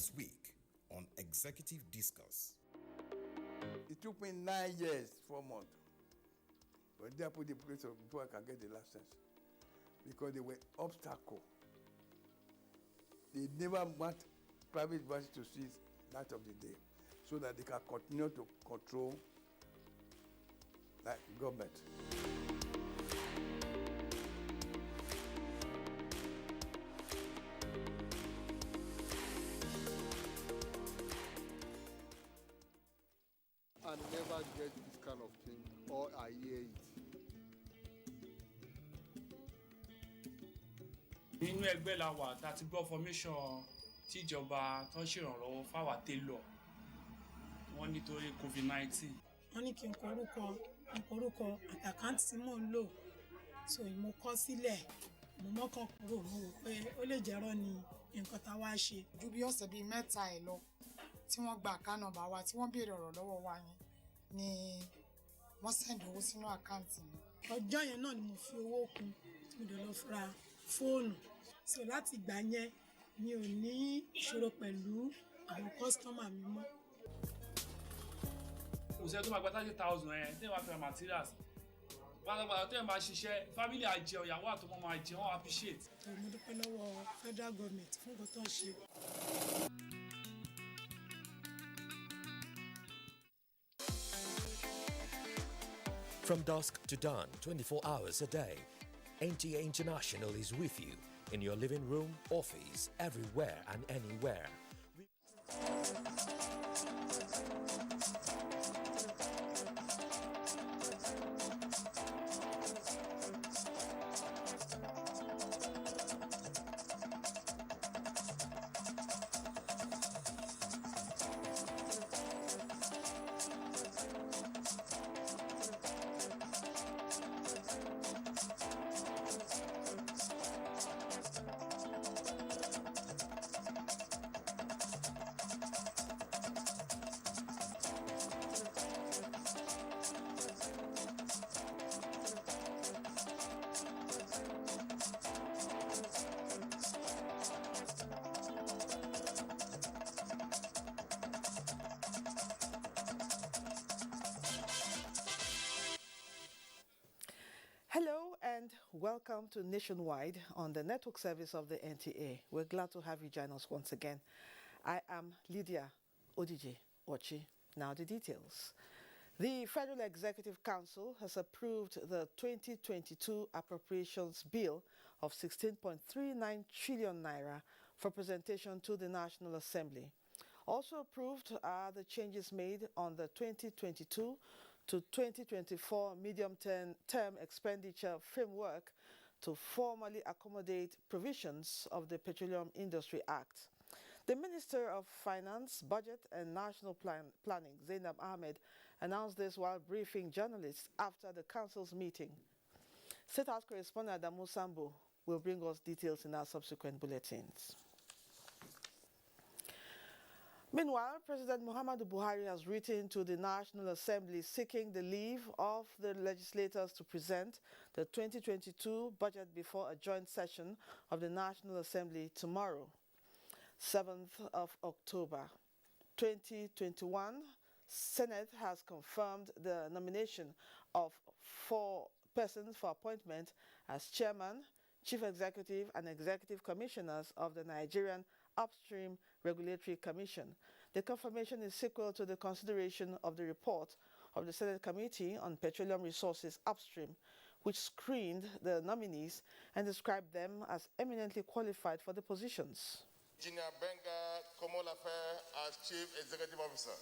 This week on Executive Discourse. It took me 9 years, 4 months. But they put the place before I can get the license. Because they were obstacle. They never want private university to see light of the day, so that they can continue to control like government. I never get this kind of thing, or I hear it. Nínú ẹgbẹ́ la wà tá ti gbọ́ formation tíjọba tó ń ṣèrànlọ́wọ́ fáwa télọ̀ wọ́n nítorí COVID-19. Wọ́n ní kí n korúkọ àtàkáǹtì tí mò ń lò, so mo kọ sílẹ̀, mo mọ́kàn kúrò, mo rò pé ó lè jẹ́rọ́ ni nǹkan tá wá ṣe. Ju bí ọ̀sẹ̀ bíi mẹ́ta ẹ̀ lọ tí wọ́n gba àkáǹtì nọ́mbà wa tí wọ́n béèrè ọ̀rọ̀ lọ́wọ́ wa yẹn ni wọ́n sẹ́ndì owó sínú àkáǹtì mi. Ọjọ́ yẹn náà ni mo fi owó kún tí mo dẹ̀ lọ ra fóònù. So láti ìgbà yẹn mi ò ní ìṣòro pẹ̀lú àwọn kọ́sítọ́mà mi mọ́. Kò sẹ́ tó máa gba 30,000 ẹ̀ tẹ́ wàá fẹ́ materials. Pátápátá tẹ́ ẹ̀ máa ṣiṣẹ́ family àjẹun ìyàwó àtọmọ máa jẹun wọ́n appreciate. Mo dúpẹ́ lọ́wọ́ federal government fún nǹkan tó ń ṣe. From dusk to dawn, 24 hours a day, NTA International is with you in your living room, office, everywhere and anywhere. Hello and welcome to Nationwide on the network service of the NTA. We're glad to have you join us once again. I am Lydia Odije Ochi. Now the details. The Federal Executive Council has approved the 2022 Appropriations Bill of 16.39 trillion naira for presentation to the National Assembly. Also approved are the changes made on the 2022 to 2024 medium-term expenditure framework to formally accommodate provisions of the Petroleum Industry Act. The Minister of Finance, Budget and National Planning, Zainab Ahmed, announced this while briefing journalists after the Council's meeting. State House correspondent Adamu Sambo will bring us details in our subsequent bulletins. Meanwhile, President Muhammadu Buhari has written to the National Assembly seeking the leave of the legislators to present the 2022 budget before a joint session of the National Assembly tomorrow, 7th of October 2021. Senate has confirmed the nomination of 4 persons for appointment as chairman, chief executive and executive commissioners of the Nigerian Upstream Regulatory Commission. The confirmation is sequel to the consideration of the report of the Senate Committee on Petroleum Resources Upstream, which screened the nominees and described them as eminently qualified for the positions. Engineer Benga Komolafe as Chief Executive Officer.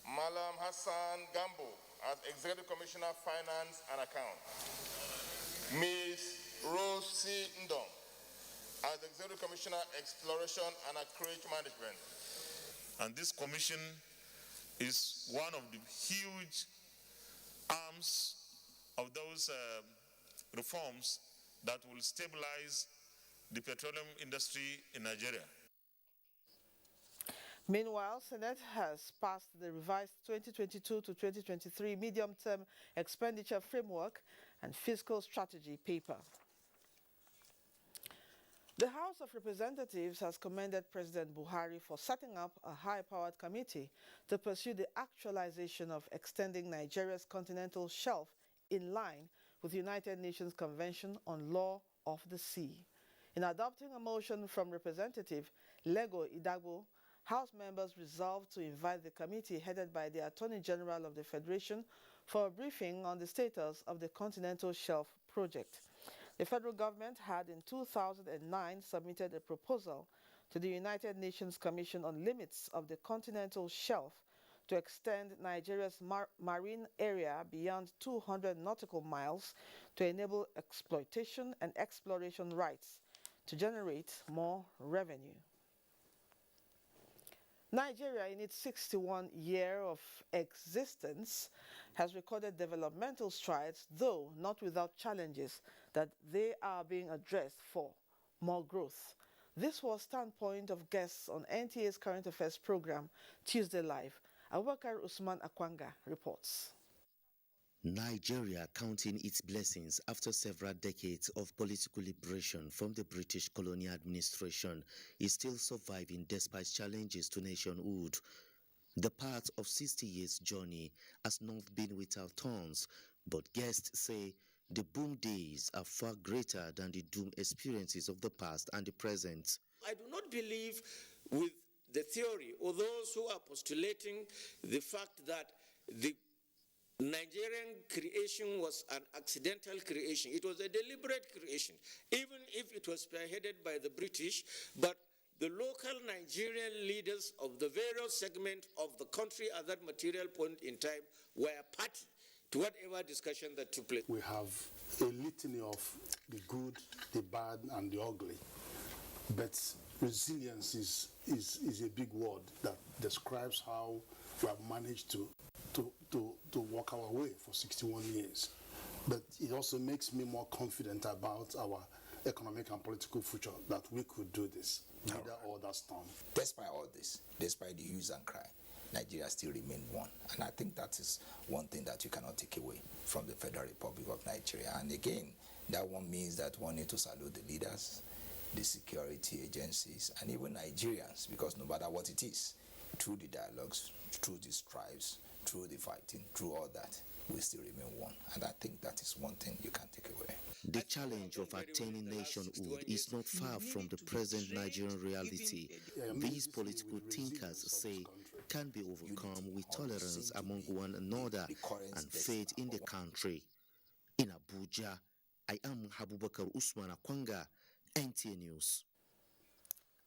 Malam Hassan Gambo as Executive Commissioner Finance and Account. Ms. Rose C. Ndong as Executive Commissioner Exploration and Acreage Management. And this commission is one of the huge arms of those reforms that will stabilize the petroleum industry in Nigeria. Meanwhile, Senate has passed the revised 2022 to 2023 medium-term expenditure framework and fiscal strategy paper. The House of Representatives has commended President Buhari for setting up a high-powered committee to pursue the actualization of extending Nigeria's continental shelf in line with the United Nations Convention on Law of the Sea. In adopting a motion from Representative Lego Idagbo, House members resolved to invite the committee headed by the Attorney General of the Federation for a briefing on the status of the Continental Shelf project. The federal government had in 2009 submitted a proposal to the United Nations Commission on Limits of the Continental Shelf to extend Nigeria's marine area beyond 200 nautical miles to enable exploitation and exploration rights to generate more revenue. Nigeria, in its 61 year of existence, has recorded developmental strides, though not without challenges that they are being addressed for more growth. This was standpoint of guests on NTA's Current Affairs program, Tuesday Live. Abubakar Usman Akwanga reports. Nigeria, counting its blessings after several decades of political liberation from the British colonial administration, is still surviving despite challenges to nationhood. The path of 60 years' journey has not been without thorns, but guests say the boom days are far greater than the doom experiences of the past and the present. I do not believe with the theory or those who are postulating the fact that the Nigerian creation was an accidental creation. It was a deliberate creation, even if it was spearheaded by the British, but the local Nigerian leaders of the various segments of the country at that material point in time were party to whatever discussion that took place. We have a litany of the good, the bad, and the ugly. But resilience is a big word that describes how we have managed to walk our way for 61 years. But it also makes me more confident about our economic and political future, that we could do this, neither or that storm. Despite all this, despite the hues and cry, Nigeria still remains one. And I think that is one thing that you cannot take away from the Federal Republic of Nigeria. And again, that one means that one needs to salute the leaders, the security agencies, and even Nigerians, because no matter what it is, through the dialogues, through the strives, through the fighting, through all that, we still remain one. And I think that is one thing you can't take away. The challenge of attaining nationhood is not far from the present Nigerian reality. These political thinkers say can be overcome with tolerance among one another and faith in the country. In Abuja, I am Abubakar Usman Akwanga, NTA News.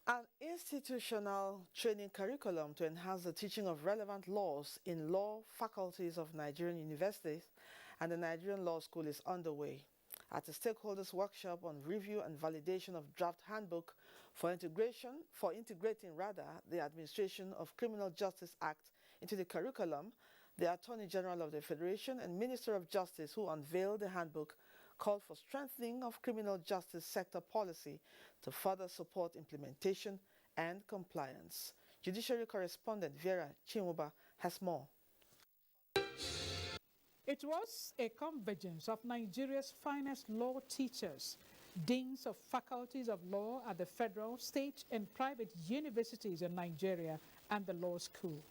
An institutional training curriculum to enhance the teaching of relevant laws in law faculties of Nigerian universities and the Nigerian Law School is underway. At a stakeholders workshop on review and validation of draft handbook for integrating the Administration of Criminal Justice Act into the curriculum, the Attorney General of the Federation and Minister of Justice, who unveiled the handbook, called for strengthening of criminal justice sector policy to further support implementation and compliance. Judiciary correspondent Vera Chimuba has more. It was a convergence of Nigeria's finest law teachers, deans of faculties of law at the federal, state, and private universities in Nigeria and the law school.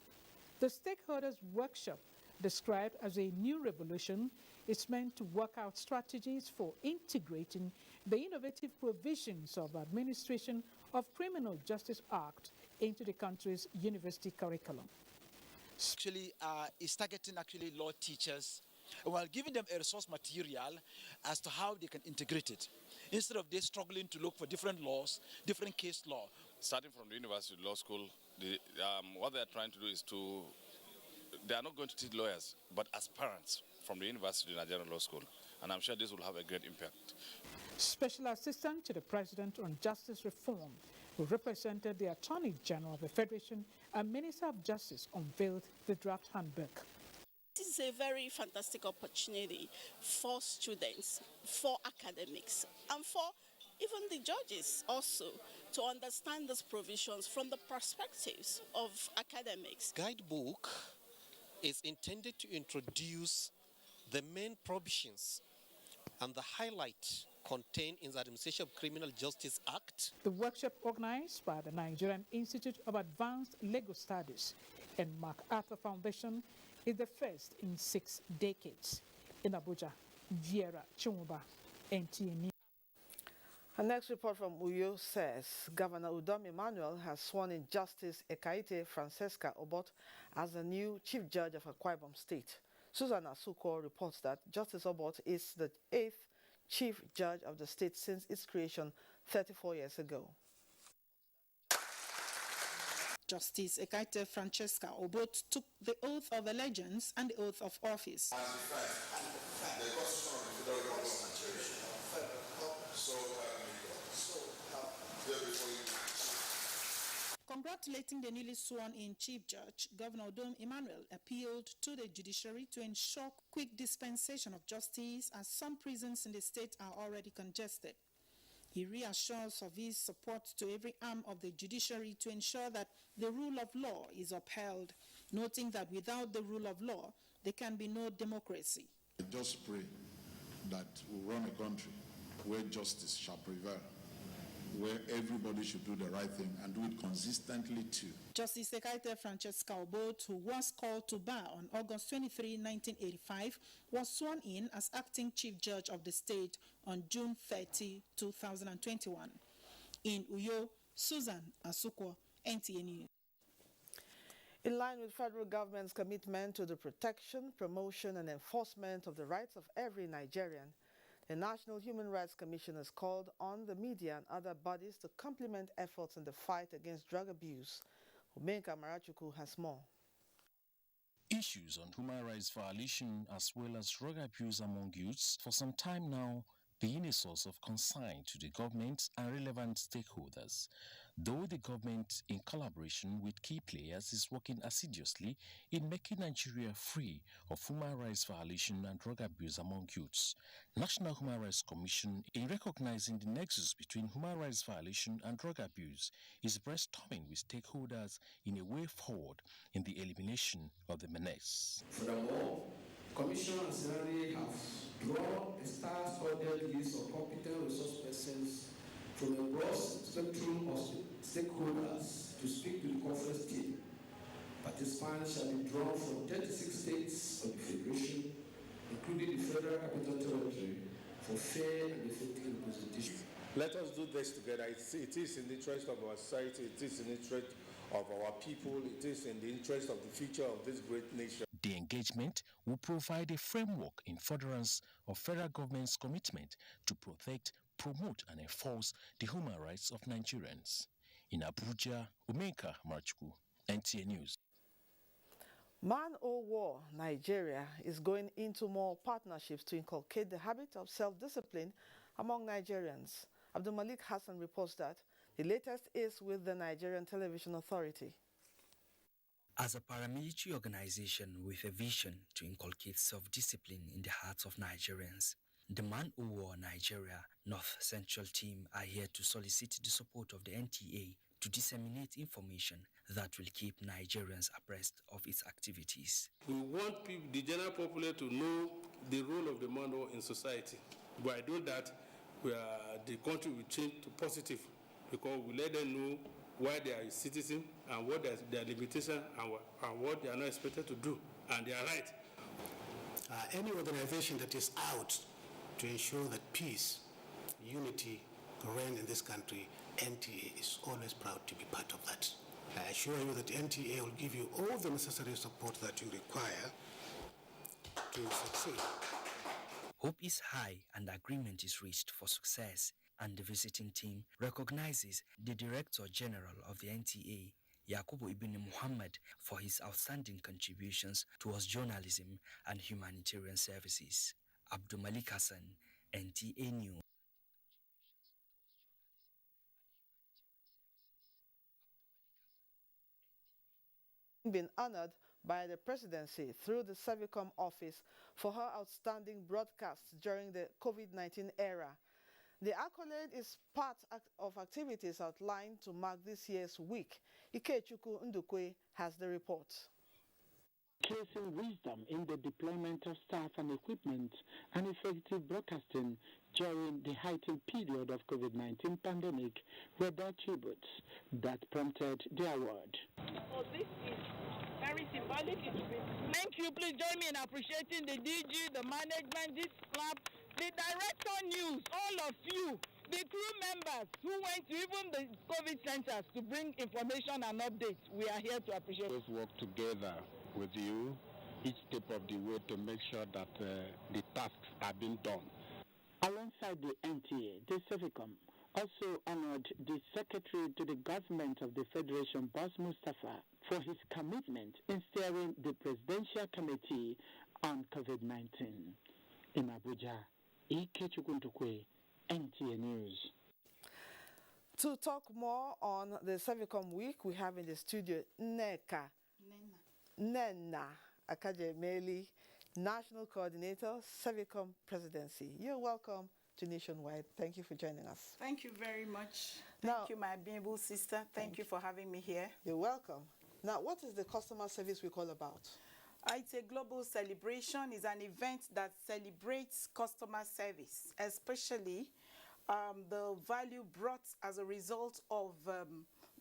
The stakeholders workshop, described as a new revolution, is meant to work out strategies for integrating the innovative provisions of Administration of Criminal Justice Act into the country's university curriculum. Actually, is targeting law teachers while giving them a resource material as to how they can integrate it, instead of they struggling to look for different laws, different case law. Starting from the University Law School, what they are trying to do is they are not going to teach lawyers, but aspirants from the University Nigerian Law School. And I'm sure this will have a great impact. Special Assistant to the President on Justice Reform, who represented the Attorney General of the Federation and Minister of Justice, unveiled the draft handbook. This is a very fantastic opportunity for students, for academics, and for even the judges also to understand these provisions from the perspectives of academics. Guidebook is intended to introduce the main provisions and the highlight contained in the Administration of Criminal Justice Act. The workshop, organized by the Nigerian Institute of Advanced Legal Studies and MacArthur Foundation, is the first in 6 decades. In Abuja, Viera Chumuba, NTA News. Our next report from Uyo says Governor Udom Emmanuel has sworn in Justice Ekaite Francesca Obot as the new Chief Judge of Akwa Ibom State. Susan Asuko reports that Justice Obot is the 8th Chief Judge of the state since its creation 34 years ago. Justice Ekaite Francesca Obot took the oath of allegiance and the oath of office. Congratulating the newly sworn-in Chief Judge, Governor Udom Emmanuel appealed to the Judiciary to ensure quick dispensation of justice as some prisons in the state are already congested. He reassures of his support to every arm of the Judiciary to ensure that the rule of law is upheld, noting that without the rule of law, there can be no democracy. I just pray that we run a country where justice shall prevail, where everybody should do the right thing and do it consistently too. Justice Ekaite Francesca Obot, who was called to bar on August 23, 1985, was sworn in as acting Chief Judge of the state on June 30, 2021. In Uyo, Susan Asukwo, NTA News. In line with federal government's commitment to the protection, promotion, and enforcement of the rights of every Nigerian, the National Human Rights Commission has called on the media and other bodies to complement efforts in the fight against drug abuse. Umenka Marachuku has more. Issues on human rights violation as well as drug abuse among youths for some time now being a source of concern to the government and relevant stakeholders. Though the government, in collaboration with key players, is working assiduously in making Nigeria free of human rights violation and drug abuse among youths, National Human Rights Commission, in recognizing the nexus between human rights violation and drug abuse, is brainstorming with stakeholders in a way forward in the elimination of the menace. Furthermore, Commission necessarily have drawn a star-studded list of competent resource persons from a broad spectrum of stakeholders to speak to the conference team. Participants shall be drawn from 36 states of the Federation, including the Federal Capital Territory, for fair and effective representation. Let us do this together. It is in the interest of our society, it is in the interest of our people, it is in the interest of the future of this great nation. The engagement will provide a framework in furtherance of federal government's commitment to protect, promote, and enforce the human rights of Nigerians. In Abuja, Umenka Marchuku, NTA News. Man O' War Nigeria is going into more partnerships to inculcate the habit of self-discipline among Nigerians. Abdul Malik Hassan reports that the latest is with the Nigerian Television Authority. As a paramilitary organization with a vision to inculcate self-discipline in the hearts of Nigerians, the Man O' War Nigeria North Central team are here to solicit the support of the NTA to disseminate information that will keep Nigerians abreast of its activities. We want the general public to know the role of the Man O' War in society. By doing that, the country will change to positive, because we let them know why they are a citizen and what their limitations and what they are not expected to do, and they are right. Any organization that is out to ensure that peace, unity reign in this country, NTA is always proud to be part of that. I assure you that NTA will give you all the necessary support that you require to succeed. Hope is high and agreement is reached for success, and the visiting team recognizes the Director General of the NTA, Yakubu Ibn Muhammad, for his outstanding contributions towards journalism and humanitarian services. Abdul Malik Hassan, NTA News. Been honored by the presidency through the Servicom office for her outstanding broadcasts during the COVID-19 era. The accolade is part of activities outlined to mark this year's week. Ikechukwu Ndukwe has the report. Placing wisdom in the deployment of staff and equipment and effective broadcasting during the heightened period of COVID-19 pandemic were their tributes that prompted the award. So this is very symbolic. Thank you. Please join me in appreciating the DG, the management, this club, the director news, all of you, the crew members who went to even the COVID centers to bring information and updates. We are here to appreciate. Let's work together with you each step of the way to make sure that the tasks are being done. Alongside the NTA, the Cevicom also honored the Secretary to the Government of the Federation, Boss Mustafa, for his commitment in steering the Presidential Committee on COVID-19. In Abuja, Ike Chukuntukwe, NTA News. To talk more on the Cevicom week, we have in the studio Nena Akajemeli, National Coordinator, Cevicom Presidency. You're welcome to Nationwide. Thank you for joining us. Thank you very much. Thank you, my amiable sister. Thank you for having me here. You're welcome. Now, what is the Customer Service Week all about? It's a global celebration. It's an event that celebrates customer service, especially the value brought as a result of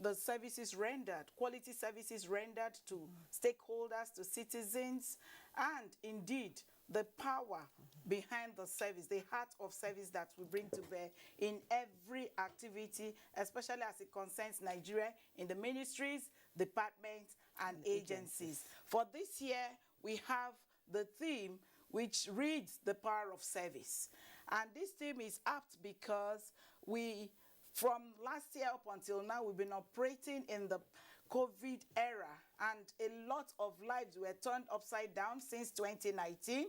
the services rendered, quality services rendered to stakeholders, to citizens, and indeed the power behind the service, the heart of service that we bring to bear in every activity, especially as it concerns Nigeria, in the ministries, departments, and agencies. For this year, we have the theme which reads the power of service. And this theme is apt because from last year up until now, we've been operating in the COVID era, and a lot of lives were turned upside down since 2019.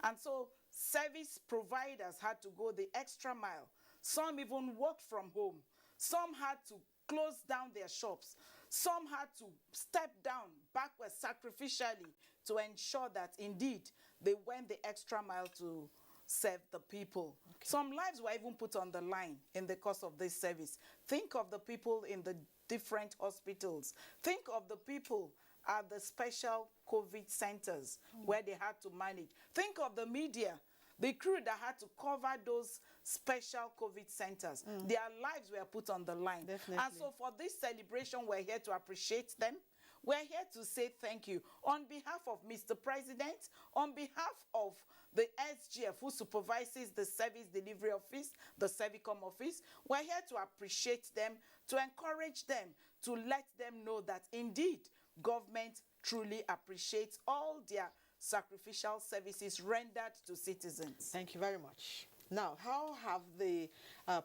And so service providers had to go the extra mile. Some even worked from home. Some had to close down their shops. Some had to step down backwards sacrificially to ensure that indeed they went the extra mile to serve the people. Okay. Some lives were even put on the line in the course of this service. Think of the people in the different hospitals. Think of the people at the special COVID centers where they had to manage. Think of the media, the crew that had to cover those special COVID centers. Their lives were put on the line. Definitely. And so for this celebration, we're here to appreciate them. We're here to say thank you. On behalf of Mr. President, on behalf of the SGF who supervises the Service Delivery Office, the Cevicom office, we're here to appreciate them, to encourage them, to let them know that indeed government truly appreciates all their sacrificial services rendered to citizens. Thank you very much. Now, how have the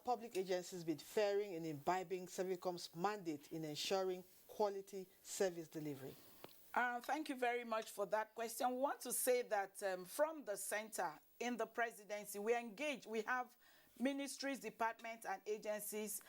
public agencies been faring in imbibing Cevicom's mandate in ensuring quality service delivery? Thank you very much for that question. We want to say that from the center in the presidency, we have ministries, departments, and agencies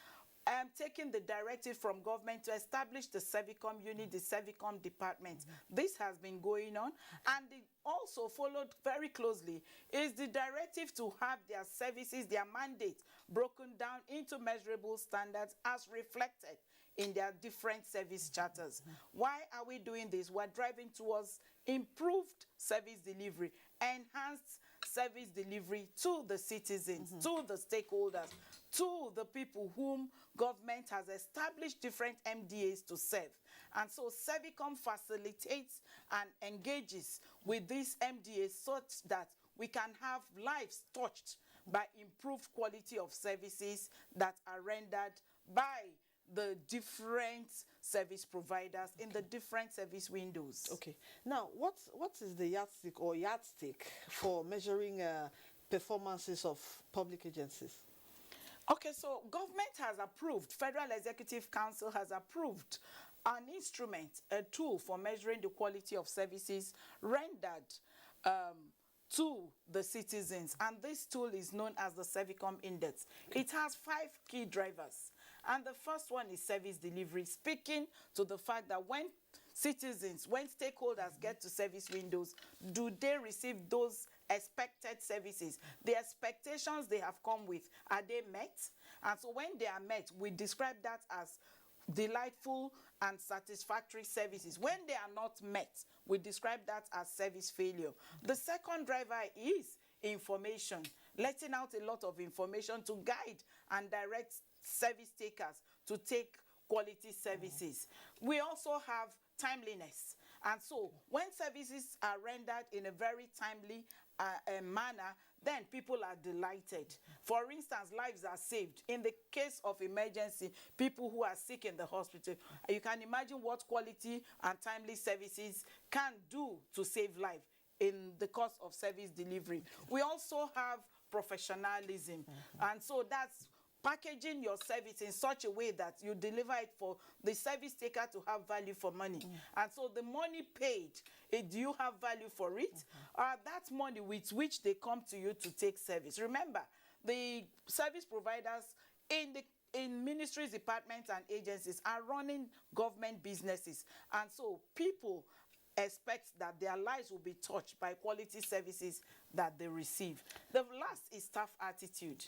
taking the directive from government to establish the Cevicom unit, the Cevicom department. This has been going on, and also followed very closely is the directive to have their services, their mandate broken down into measurable standards as reflected in their different service charters. Why are we doing this? We're driving towards improved service delivery, enhanced service delivery to the citizens, to the stakeholders, to the people whom government has established different MDAs to serve. And so Cevicom facilitates and engages with these MDAs such that we can have lives touched by improved quality of services that are rendered by the different service providers in the different service windows. Okay. Now, what is the yardstick for measuring performances of public agencies? Okay, so government has approved, Federal Executive Council has approved an instrument, a tool for measuring the quality of services rendered to the citizens. And this tool is known as the Cevicom Index. It has 5 key drivers. And the first one is service delivery, speaking to the fact that when citizens, when stakeholders get to service windows, do they receive those expected services? The expectations they have come with, are they met? And so when they are met, we describe that as delightful and satisfactory services. When they are not met, we describe that as service failure. The second driver is information, letting out a lot of information to guide and direct service takers to take quality services. We also have timeliness. And so when services are rendered in a very timely manner, then people are delighted. For instance, lives are saved. In the case of emergency, people who are sick in the hospital, you can imagine what quality and timely services can do to save life in the course of service delivery. We also have professionalism. And so that's packaging your service in such a way that you deliver it for the service taker to have value for money. And so the money paid, do you have value for it? That money with which they come to you to take service. Remember, the service providers in ministries, departments, and agencies are running government businesses. And so people expect that their lives will be touched by quality services that they receive. The last is staff attitude.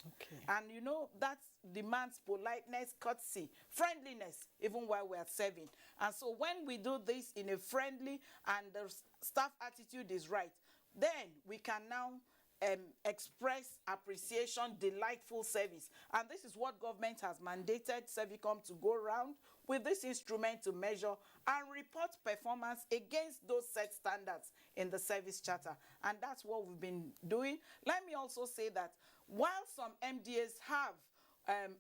And you know, that demands politeness, courtesy, friendliness, even while we are serving. And so when we do this in a friendly and the staff attitude is right, then we can now express appreciation, delightful service. And this is what government has mandated Servicom to go around with this instrument to measure and report performance against those set standards in the service charter. And that's what we've been doing. Let me also say that while some MDAs have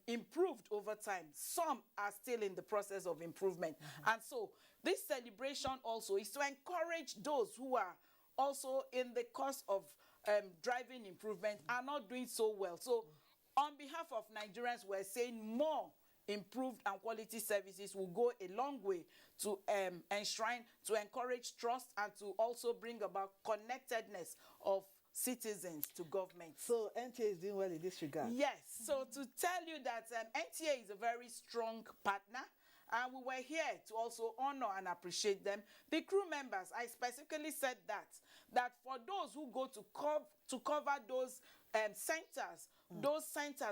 improved over time, some are still in the process of improvement. And so this celebration also is to encourage those who are also in the course of driving improvement are not doing so well. So on behalf of Nigerians, we're saying more improved and quality services will go a long way to enshrine, to encourage trust, and to also bring about connectedness of citizens to government. So NTA is doing well in this regard? Yes. So to tell you that NTA is a very strong partner, and we were here to also honor and appreciate them. The crew members, I specifically said that for those who go to cover those centers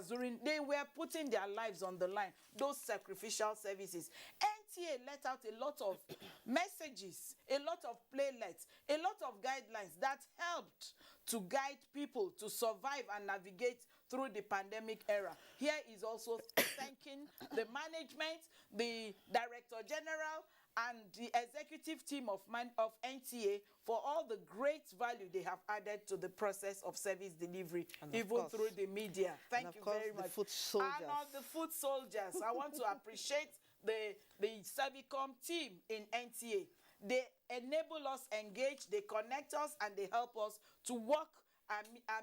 during, they were putting their lives on the line, those sacrificial services. NTA let out a lot of messages, a lot of playlets, a lot of guidelines that helped to guide people to survive and navigate through the pandemic era. Here is also thanking the management, the Director General, and the executive team of NTA for all the great value they have added to the process of service delivery, even through the media. Thank you very much. Foot soldiers. And on the foot soldiers, I want to appreciate the Servicom team in NTA. They enable us engage, they connect us, and they help us to work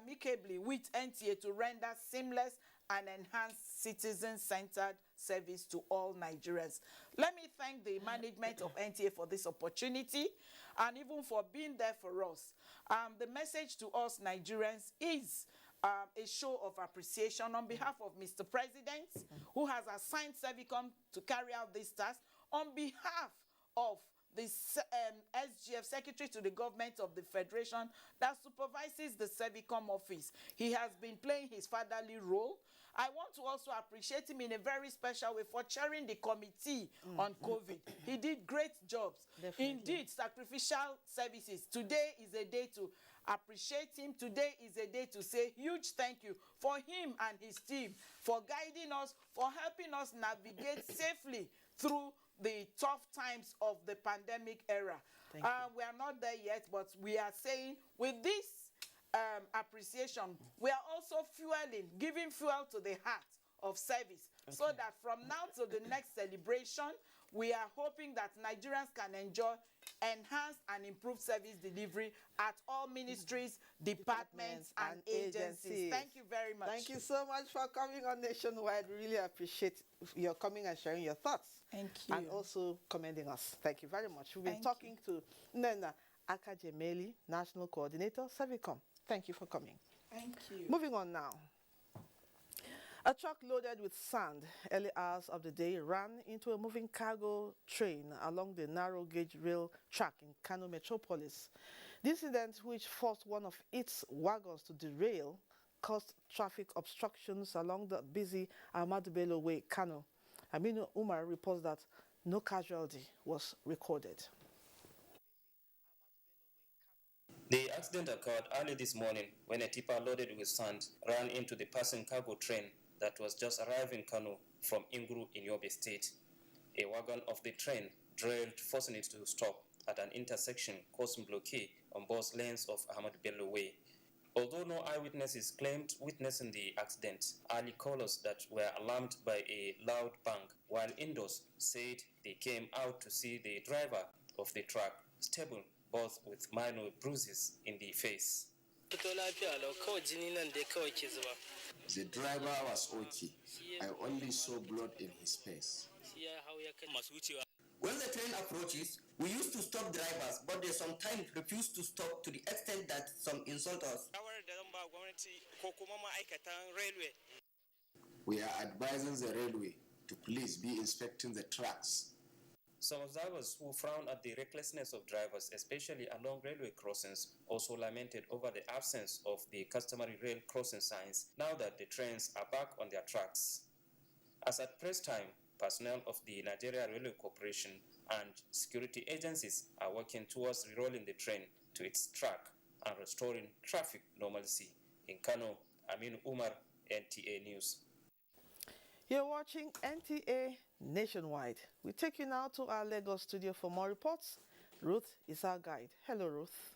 amicably with NTA to render seamless and enhanced citizen-centered service to all Nigerians. Let me thank the management of NTA for this opportunity and even for being there for us. The message to us Nigerians is a show of appreciation on behalf of Mr. President, who has assigned Servicom to carry out this task, on behalf of the SGF, Secretary to the Government of the Federation, that supervises the Servicom office. He has been playing his fatherly role. I want to also appreciate him in a very special way for chairing the committee on COVID. He did great jobs. Definitely. Indeed, sacrificial services. Today is a day to appreciate him. Today is a day to say huge thank you for him and his team, for guiding us, for helping us navigate safely through the tough times of the pandemic era. We are not there yet, but we are saying with this appreciation, we are also giving fuel to the heart of service, so that from now to the next celebration, we are hoping that Nigerians can enjoy enhanced and improved service delivery at all ministries, departments, and agencies. Thank you very much. Thank you so much for coming on Nationwide. Really appreciate your coming and sharing your thoughts. Thank you. And also commending us. Thank you very much. We've been talking to Nena Akajemeli, National Coordinator, Servicom. Thank you for coming. Thank you. Moving on now. A truck loaded with sand early hours of the day ran into a moving cargo train along the narrow gauge rail track in Kano Metropolis. This incident, which forced one of its wagons to derail, caused traffic obstructions along the busy Ahmadu Bello Way, Kano. Aminu Umar reports that no casualty was recorded. The accident occurred early this morning when a tipper loaded with sand ran into the passing cargo train that was just arriving Kano from Inguru in Yobe State. A wagon of the train derailed, forcing it to stop at an intersection causing blockade on both lanes of Ahmad Bello Way. Although no eyewitnesses claimed witnessing the accident, early callers that were alarmed by a loud bang while indoors said they came out to see the driver of the truck stable, both with minor bruises in the face. The driver was okay. I only saw blood in his face. When the train approaches, we used to stop drivers, but they sometimes refuse to stop to the extent that some insult us. We are advising the railway to please be inspecting the tracks. Some observers who frown at the recklessness of drivers, especially along railway crossings, also lamented over the absence of the customary rail crossing signs now that the trains are back on their tracks. As at press time, personnel of the Nigerian Railway Corporation and security agencies are working towards re-rolling the train to its track and restoring traffic normalcy. In Kano, Aminu Umar, NTA News. You're watching NTA Nationwide. We take you now to our Lagos studio for more reports. Ruth is our guide. Hello, Ruth.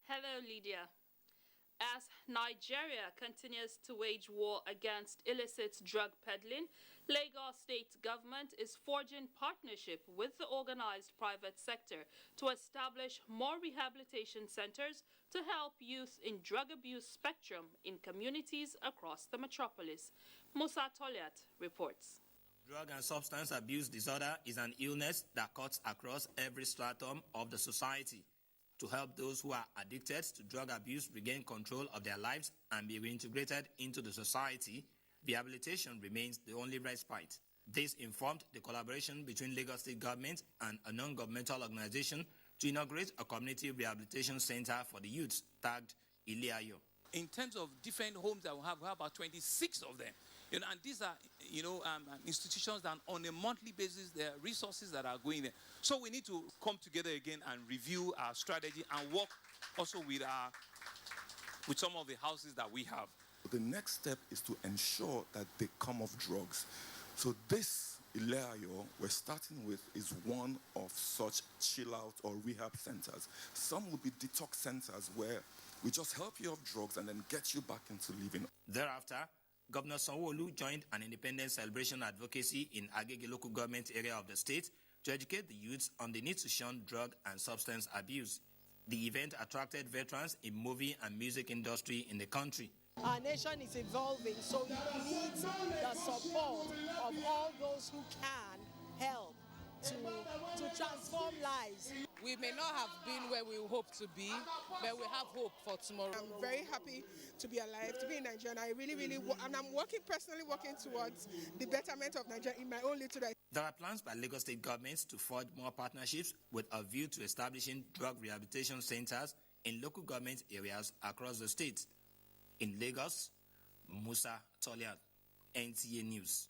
Hello, Lydia. As Nigeria continues to wage war against illicit drug peddling, Lagos state government is forging partnership with the organized private sector to establish more rehabilitation centers to help youth in drug abuse spectrum in communities across the metropolis. Musa Toliat reports. Drug and substance abuse disorder is an illness that cuts across every stratum of the society. To help those who are addicted to drug abuse regain control of their lives and be reintegrated into the society, rehabilitation remains the only respite. This informed the collaboration between Lagos State Government and a non-governmental organization to inaugurate a community rehabilitation center for the youth tagged Iliayo. In terms of different homes that we have about 26 of them. And these are, institutions that on a monthly basis, there are resources that are going there. So we need to come together again and review our strategy and work also with some of the houses that we have. The next step is to ensure that they come off drugs. So this Ilayo we're starting with is one of such chill-out or rehab centers. Some will be detox centers where we just help you off drugs and then get you back into living. Thereafter, Governor Sanwo-Olu joined an independent celebration advocacy in Agege local government area of the state to educate the youths on the need to shun drug and substance abuse. The event attracted veterans in movie and music industry in the country. Our nation is evolving, so it needs the support of all those who can help to transform lives. We may not have been where we hope to be, but we have hope for tomorrow. I'm very happy to be alive, to be in Nigeria. I really, and I'm personally working towards the betterment of Nigeria in my own little right. There are plans by Lagos State governments to forge more partnerships with a view to establishing drug rehabilitation centers in local government areas across the state. In Lagos, Musa Toliat, NTA News.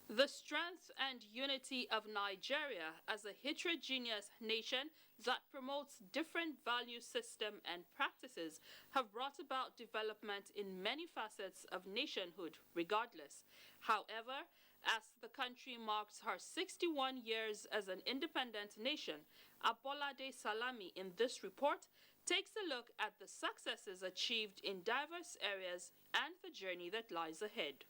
The strength and unity of Nigeria as a heterogeneous nation that promotes different value systems and practices have brought about development in many facets of nationhood regardless. However, as the country marks her 61 years as an independent nation, Abolade Salami in this report takes a look at the successes achieved in diverse areas and the journey that lies ahead.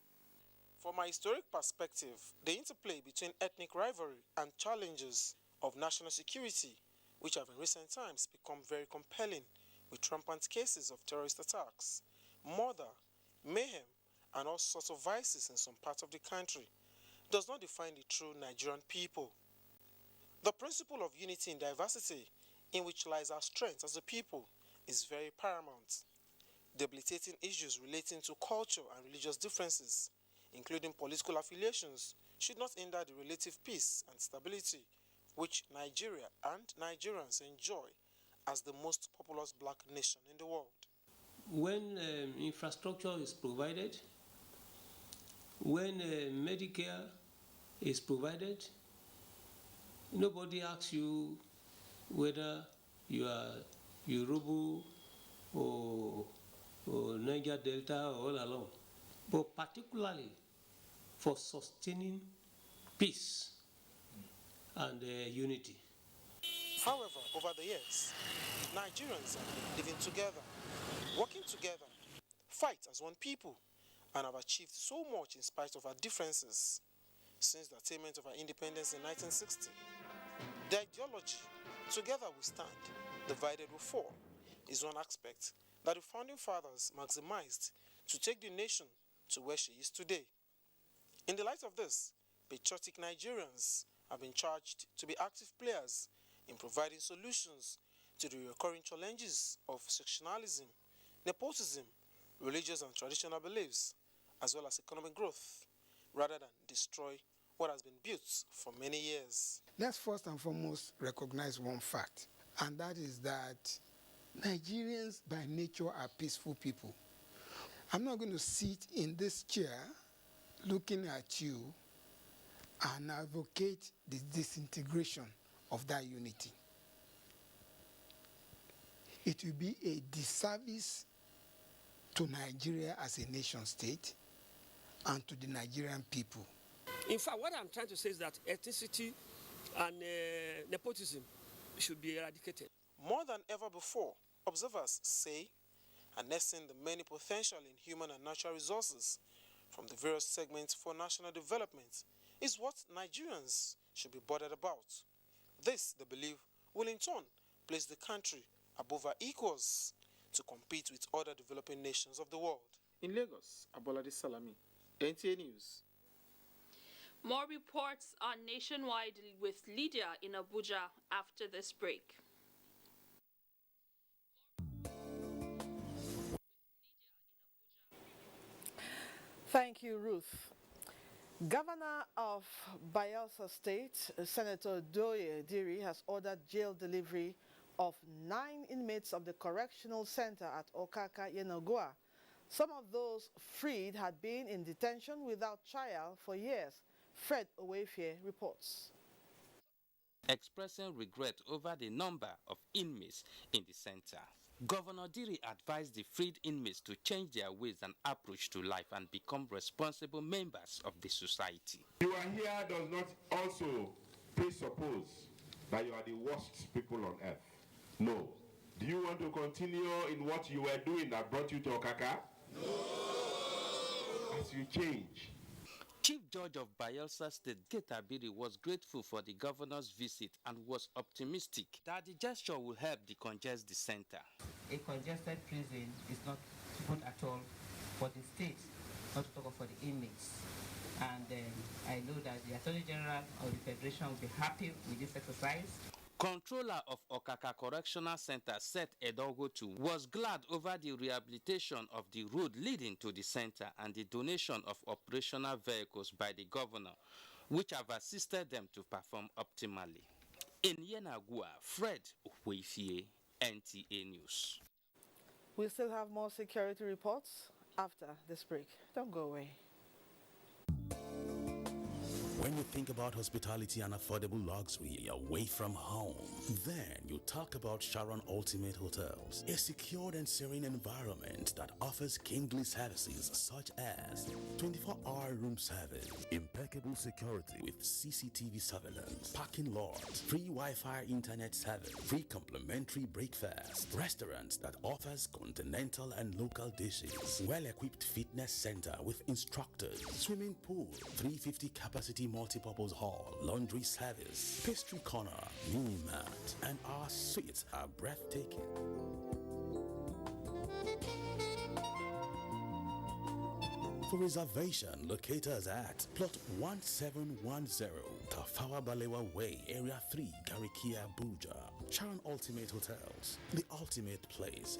From a historic perspective, the interplay between ethnic rivalry and challenges of national security, which have in recent times become very compelling with rampant cases of terrorist attacks, murder, mayhem, and all sorts of vices in some parts of the country, does not define the true Nigerian people. The principle of unity in diversity, in which lies our strength as a people, is very paramount. Debilitating issues relating to culture and religious differences, including political affiliations, should not hinder the relative peace and stability which Nigeria and Nigerians enjoy as the most populous black nation in the world. when infrastructure is provided, when Medicare is provided, nobody asks you whether you are Yoruba or Niger Delta or all along, but particularly for sustaining peace and unity. However, over the years, Nigerians have been living together, working together, fight as one people, and have achieved so much in spite of our differences since the attainment of our independence in 1960. The ideology, together we stand, divided we fall, is one aspect that the founding fathers maximized to take the nation to where she is today. In the light of this, patriotic Nigerians have been charged to be active players in providing solutions to the recurring challenges of sectionalism, nepotism, religious and traditional beliefs, as well as economic growth, rather than destroy what has been built for many years. Let's first and foremost recognize one fact, and that is that Nigerians by nature are peaceful people. I'm not going to sit in this chair looking at you and advocate the disintegration of that unity. It will be a disservice to Nigeria as a nation state and to the Nigerian people. In fact, what I'm trying to say is that ethnicity and nepotism should be eradicated. More than ever before, observers say, harnessing the many potential in human and natural resources from the various segments for national development is what Nigerians should be bothered about. This, they believe, will in turn place the country above our equals to compete with other developing nations of the world. In Lagos, Abolade Salami, NTA News. More reports are nationwide with Lydia in Abuja after this break. Thank you, Ruth. Governor of Bayelsa State, Senator Doye Diri, has ordered jail delivery of 9 inmates of the correctional center at Okaka, Yenagoa. Some of those freed had been in detention without trial for years. Fred Owefie reports. Expressing regret over the number of inmates in the center, Governor Diri advised the freed inmates to change their ways and approach to life and become responsible members of the society. You are here does not also presuppose that you are the worst people on earth. No. Do you want to continue in what you were doing that brought you to Okaka? No. As you change. Chief Judge of Bayelsa State, Getabiri, was grateful for the governor's visit and was optimistic that the gesture will help decongest the center. A congested prison is not good at all for the state, not to talk of for the inmates. And I know that the Attorney General of the Federation will be happy with this exercise. Controller of Okaka Correctional Center, Seth Edogotu, was glad over the rehabilitation of the road leading to the center and the donation of operational vehicles by the governor, which have assisted them to perform optimally. In Yenagoa, Fred Owefie, NTA News. We still have more security reports after this break. Don't go away. When you think about hospitality and affordable luxury away from home, then you talk about Sharon Ultimate Hotels, a secured and serene environment that offers kingly services such as 24-hour room service, impeccable security with CCTV surveillance, parking lot, free Wi-Fi internet service, free complimentary breakfast, restaurants that offers continental and local dishes, well-equipped fitness center with instructors, swimming pool, 350 capacity multi-purpose hall, laundry service, pastry corner, mini mart, and our suites are breathtaking. For reservation, locate us at plot 1710, Tafawa Balewa Way, Area 3, Garikia, Abuja. Sharon Ultimate Hotels, the ultimate place.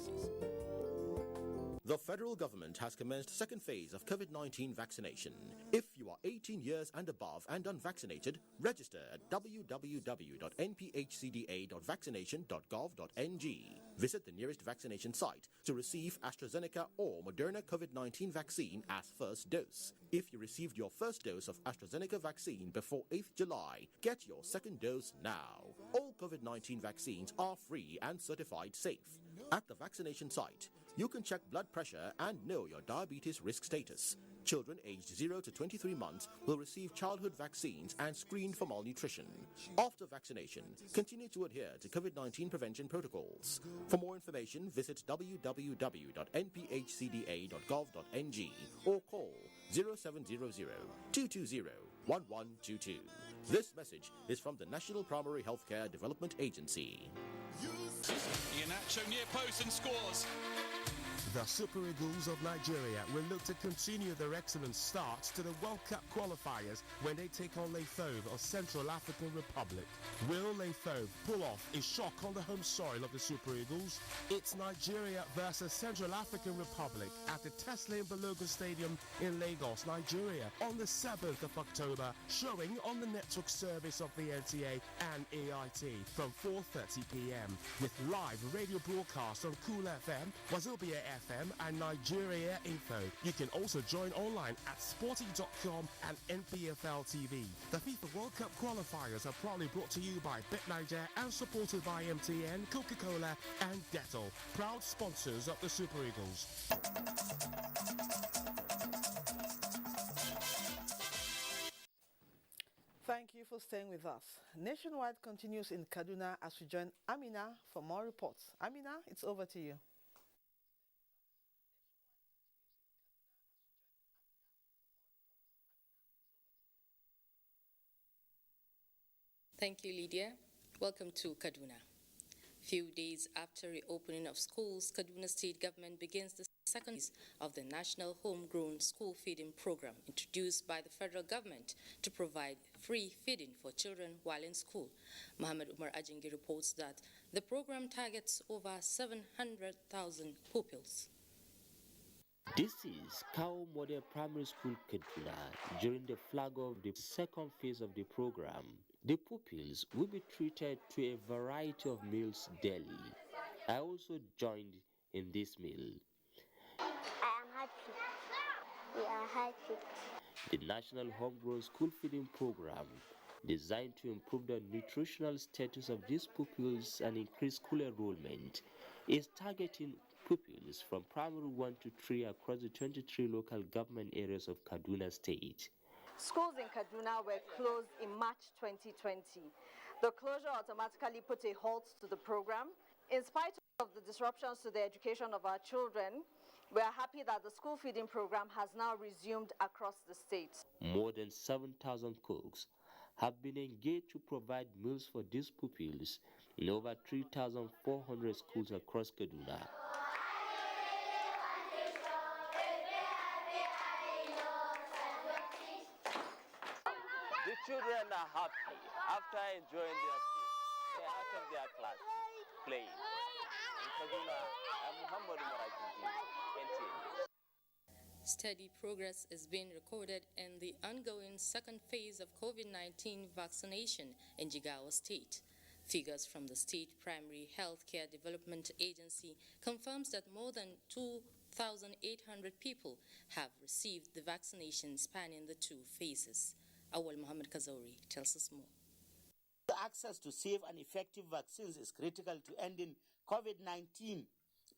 The federal government has commenced second phase of COVID-19 vaccination. If you are 18 years and above and unvaccinated, register at www.nphcda.vaccination.gov.ng. Visit the nearest vaccination site to receive AstraZeneca or Moderna COVID-19 vaccine as first dose. If you received your first dose of AstraZeneca vaccine before 8th July, get your second dose now. All COVID-19 vaccines are free and certified safe. At the vaccination site, you can check blood pressure and know your diabetes risk status. Children aged 0 to 23 months will receive childhood vaccines and screened for malnutrition. After vaccination, continue to adhere to COVID-19 prevention protocols. For more information, visit www.nphcda.gov.ng or call 0700-220-1122. This message is from the National Primary Healthcare Development Agency. Iheanacho near post and scores. The Super Eagles of Nigeria will look to continue their excellent start to the World Cup qualifiers when they take on Leythove of Central African Republic. Will Leythove pull off a shock on the home soil of the Super Eagles? It's Nigeria versus Central African Republic at the Tesla Balogun Stadium in Lagos, Nigeria on the 7th of October, showing on the network service of the NTA and AIT from 4:30 p.m. with live radio broadcast on Cool FM, Wazobia FM and Nigeria Info. You can also join online at sporty.com and NPFL TV. The FIFA World Cup qualifiers are proudly brought to you by BetNiger and supported by MTN, Coca-Cola and Dettol, proud sponsors of the Super Eagles. Thank you for staying with us. Nationwide continues in Kaduna as we join Amina for more reports. Amina, it's over to you. Thank you, Lydia. Welcome to Kaduna. Few days after reopening of schools, Kaduna State Government begins the second phase of the National Homegrown School Feeding Program introduced by the federal government to provide free feeding for children while in school. Mohammed Umar Ajingi reports that the program targets over 700,000 pupils. This is Cow Model Primary School, Kaduna. During the flag of the second phase of the program, the pupils will be treated to a variety of meals daily. I also joined in this meal. I am happy. We are happy. The National Homegrown School Feeding Program, designed to improve the nutritional status of these pupils and increase school enrollment, is targeting pupils from primary 1 to 3 across the 23 local government areas of Kaduna State. Schools in Kaduna were closed in March 2020. The closure automatically put a halt to the program. In spite of the disruptions to the education of our children, we are happy that the school feeding program has now resumed across the state. More than 7,000 cooks have been engaged to provide meals for these pupils in over 3,400 schools across Kaduna. The children are happy after enjoying their food. They're out of their class, playing. In Kaduna, I'm Muhammad Marajiji, NTA. Steady progress is being recorded in the ongoing second phase of COVID-19 vaccination in Jigawa State. Figures from the State Primary Healthcare Development Agency confirms that more than 2,800 people have received the vaccination spanning the two phases. Awal Muhammad Kazauri tells us more. Access to safe and effective vaccines is critical to ending COVID-19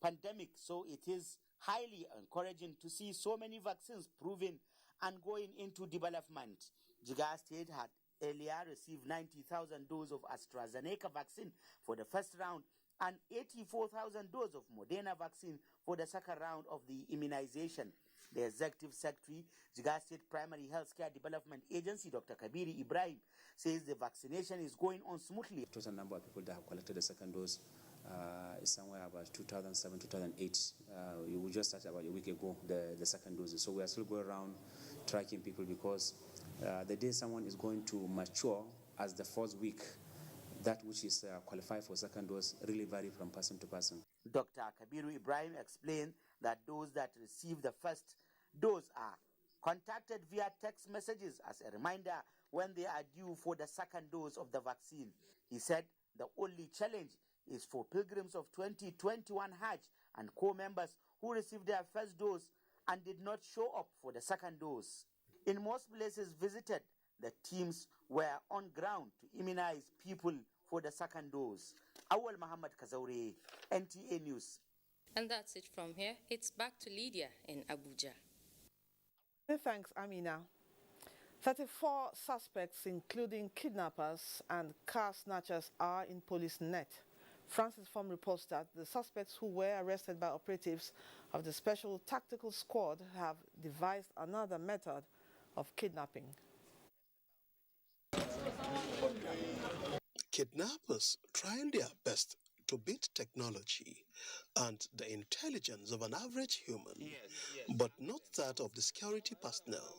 pandemic, so it is highly encouraging to see so many vaccines proven and going into development. Jigawa State had earlier received 90,000 doses of AstraZeneca vaccine for the first round and 84,000 doses of Moderna vaccine for the second round of the immunization. The Executive Secretary, Jigawa State Primary Healthcare Development Agency, Dr. Kabiri Ibrahim, says the vaccination is going on smoothly. The total number of people that have collected the second dose is somewhere about 2007, 2008. We just started about a week ago, the second dose. So we are still going around tracking people because the day someone is going to mature as the first week, that which is qualified for second dose really vary from person to person. Dr. Kabiru Ibrahim explained that those that receive the first dose are contacted via text messages as a reminder when they are due for the second dose of the vaccine. He said the only challenge is for pilgrims of 2021 Hajj and co-members who received their first dose and did not show up for the second dose. In most places visited, the teams were on ground to immunize people for the second dose. Awal Muhammad Kazaure, NTA News. And that's it from here. It's back to Lydia in Abuja. Thanks, Amina. 34 suspects, including kidnappers and car snatchers, are in police net. Francis Form reports that the suspects who were arrested by operatives of the Special Tactical Squad have devised another method of kidnapping. Kidnappers trying their best to beat technology and the intelligence of an average human, but not that of the security personnel.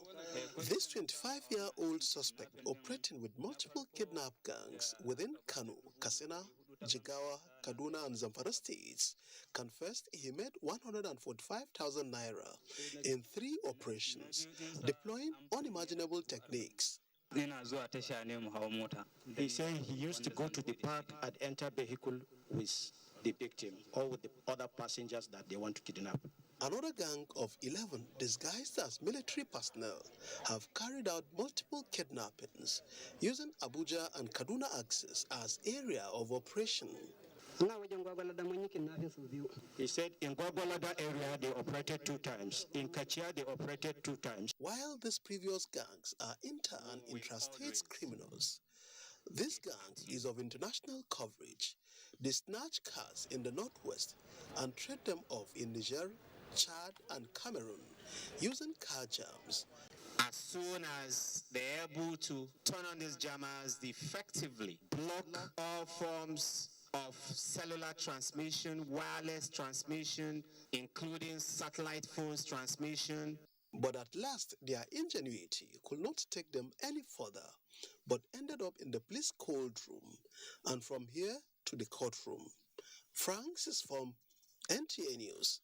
This 25-year-old suspect operating with multiple kidnap gangs within Kano, Katsina, Jigawa, Kaduna and Zamfara states confessed he made 145,000 naira in 3 operations, deploying unimaginable techniques. He said he used to go to the park and enter vehicle with the victim or with the other passengers that they want to kidnap. Another gang of 11 disguised as military personnel have carried out multiple kidnappings using Abuja and Kaduna axis as area of operation. He said in Gwagwalada area they operated 2 times. In Kachia they operated 2 times. While these previous gangs are inter- and intrastate criminals, this gang is of international coverage. They snatch cars in the northwest and trade them off in Niger, Chad and Cameroon using car jams. As soon as they're able to turn on these jammers, they effectively block all forms of cellular transmission, wireless transmission, including satellite phones transmission. But at last, their ingenuity could not take them any further, but ended up in the police cold room, and from here to the courtroom. Francis from NTA News.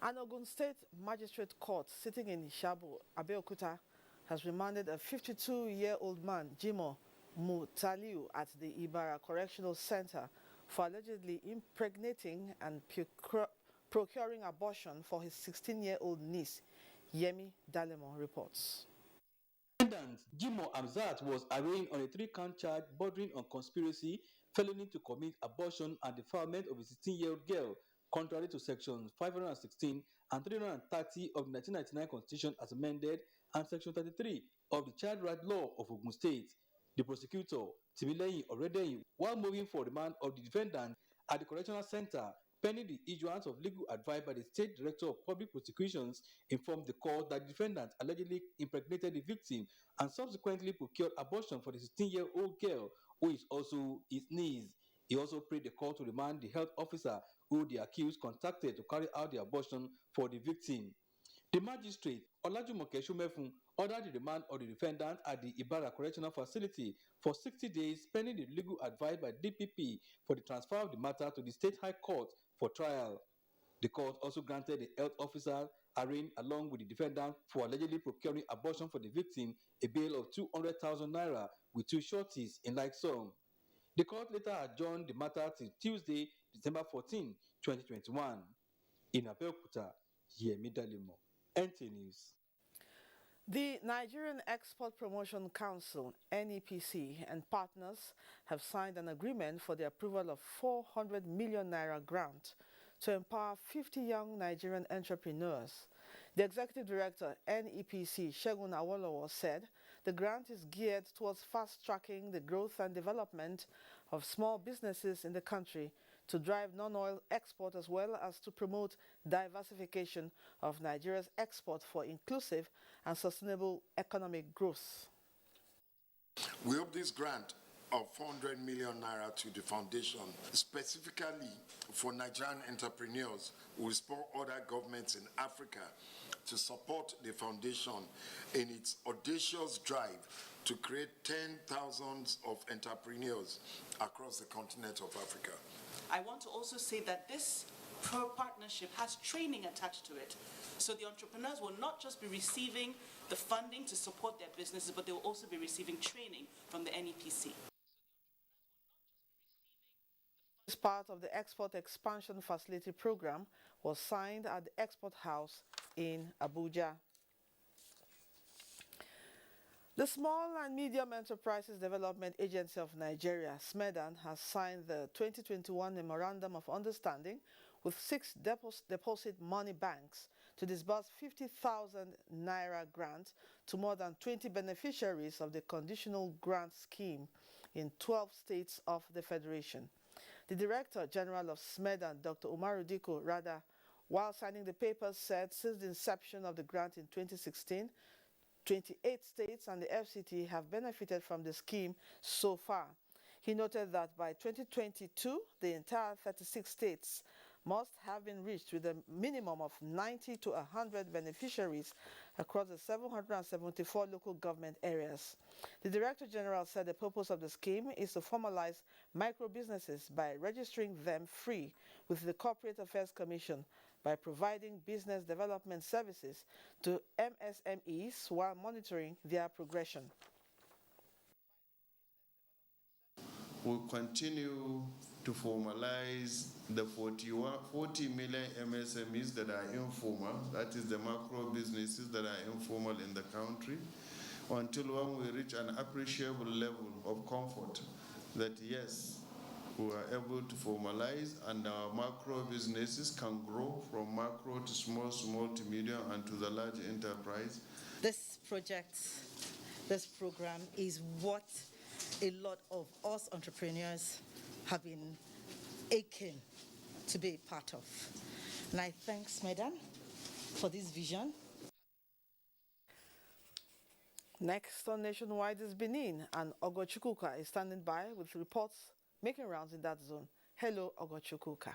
An Ogun State Magistrate Court sitting in Ishabu, Abeokuta, has remanded a 52-year-old man, Jimo Mutaliu, at the Ibara Correctional Center for allegedly impregnating and procuring abortion for his 16-year-old niece. Yemi Dalemo reports. Defendant Jimo Amzat was arraigned on a 3-count charge bordering on conspiracy, felony to commit abortion and defilement of a 16-year-old girl, contrary to Section 516 and 330 of the 1999 Constitution as amended and Section 33 of the Child Right Law of Ogun State. The prosecutor, Timileyin Oredeyin, while moving for remand of the defendant at the Correctional Center, pending the issuance of legal advice by the State Director of Public Prosecutions, informed the court that the defendant allegedly impregnated the victim and subsequently procured abortion for the 16-year-old girl, who is also his niece. He also prayed the court to remand the health officer who the accused contacted to carry out the abortion for the victim. The magistrate, Olajumoke Shumefun, ordered the remand of the defendant at the Ibara Correctional Facility for 60 days pending the legal advice by DPP for the transfer of the matter to the State High Court for trial. The court also granted the health officer arraigned along with the defendant for allegedly procuring abortion for the victim a bail of 200,000 naira with 2 sureties in like sum. The court later adjourned the matter till Tuesday, December 14, 2021. In Abeokuta, Yemi Dalemo, NTA News. The Nigerian Export Promotion Council, NEPC, and partners have signed an agreement for the approval of 400 million naira grant to empower 50 young Nigerian entrepreneurs. The executive director, NEPC, Segun Awolowo, said the grant is geared towards fast-tracking the growth and development of small businesses in the country to drive non-oil export as well as to promote diversification of Nigeria's export for inclusive and sustainable economic growth. We hope this grant of 400 million naira to the foundation, specifically for Nigerian entrepreneurs, will spur other governments in Africa to support the foundation in its audacious drive to create 10,000 of entrepreneurs across the continent of Africa. I want to also say that this partnership has training attached to it. So the entrepreneurs will not just be receiving the funding to support their businesses, but they will also be receiving training from the NEPC. This part of the Export Expansion Facility Program was signed at the Export House in Abuja. The Small and Medium Enterprises Development Agency of Nigeria, SMEDAN, has signed the 2021 Memorandum of Understanding with 6 deposit money banks to disburse 50,000 naira grants to more than 20 beneficiaries of the conditional grant scheme in 12 states of the Federation. The Director General of SMEDAN, Dr. Umaru Diko Rada, while signing the papers, said since the inception of the grant in 2016, 28 states and the FCT have benefited from the scheme so far. He noted that by 2022, the entire 36 states must have been reached with a minimum of 90 to 100 beneficiaries across the 774 local government areas. The Director General said the purpose of the scheme is to formalize micro-businesses by registering them free with the Corporate Affairs Commission by providing business development services to MSMEs while monitoring their progression. We'll continue to formalize the 40 million MSMEs that are informal, that is the macro businesses that are informal in the country, until when we reach an appreciable level of comfort that yes, we are able to formalize and our macro businesses can grow from macro to small to medium and to the large enterprise. This project, this program is what a lot of us entrepreneurs have been aching to be a part of. And I thank SMEDAN for this vision. Next on Nationwide is Benin, and Ogochukwuka is standing by with reports making rounds in that zone. Hello, Ogochukwuka.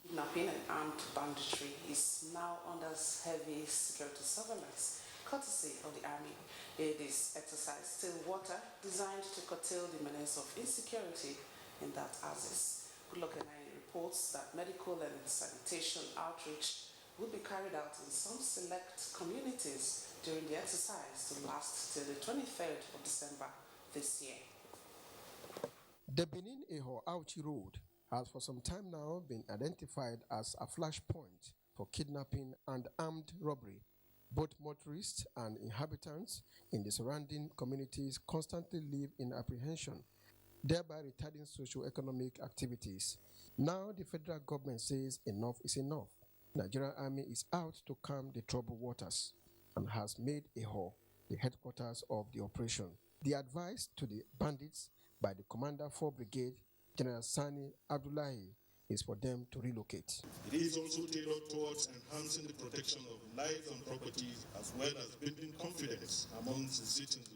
Kidnapping and armed banditry is now under heavy security surveillance, courtesy of the army. It is exercise still water designed to curtail the menace of insecurity in that axis. Goodluck and I reports that medical and sanitation outreach will be carried out in some select communities during the exercise to last till the 23rd of December this year. The Benin Eho Auchi Road has for some time now been identified as a flashpoint for kidnapping and armed robbery. Both motorists and inhabitants in the surrounding communities constantly live in apprehension, thereby retarding socio-economic activities. Now the federal government says enough is enough. Nigerian Army is out to calm the troubled waters and has made Eho the headquarters of the operation. The advice to the bandits by the Commander 4 Brigade, General Sani Abdullahi, is for them to relocate. It is also tailored towards enhancing the protection of lives and properties as well as building confidence amongst the citizens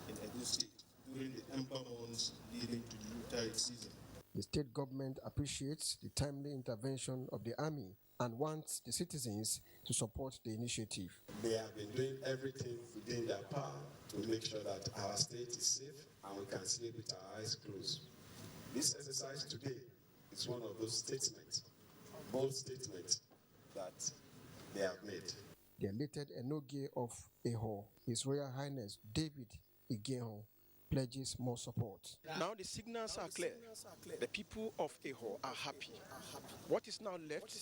in Edo State during the ember months leading to the Yuletide season. The state government appreciates the timely intervention of the army and wants the citizens to support the initiative. They have been doing everything within their power to make sure that our state is safe and we can sleep with our eyes closed. This exercise today is one of those statements, bold statements that they have made. The elated Enoge of Eho, His Royal Highness David Igeho, pledges more support. Now the signals are clear. The people of Eho are happy. What is now left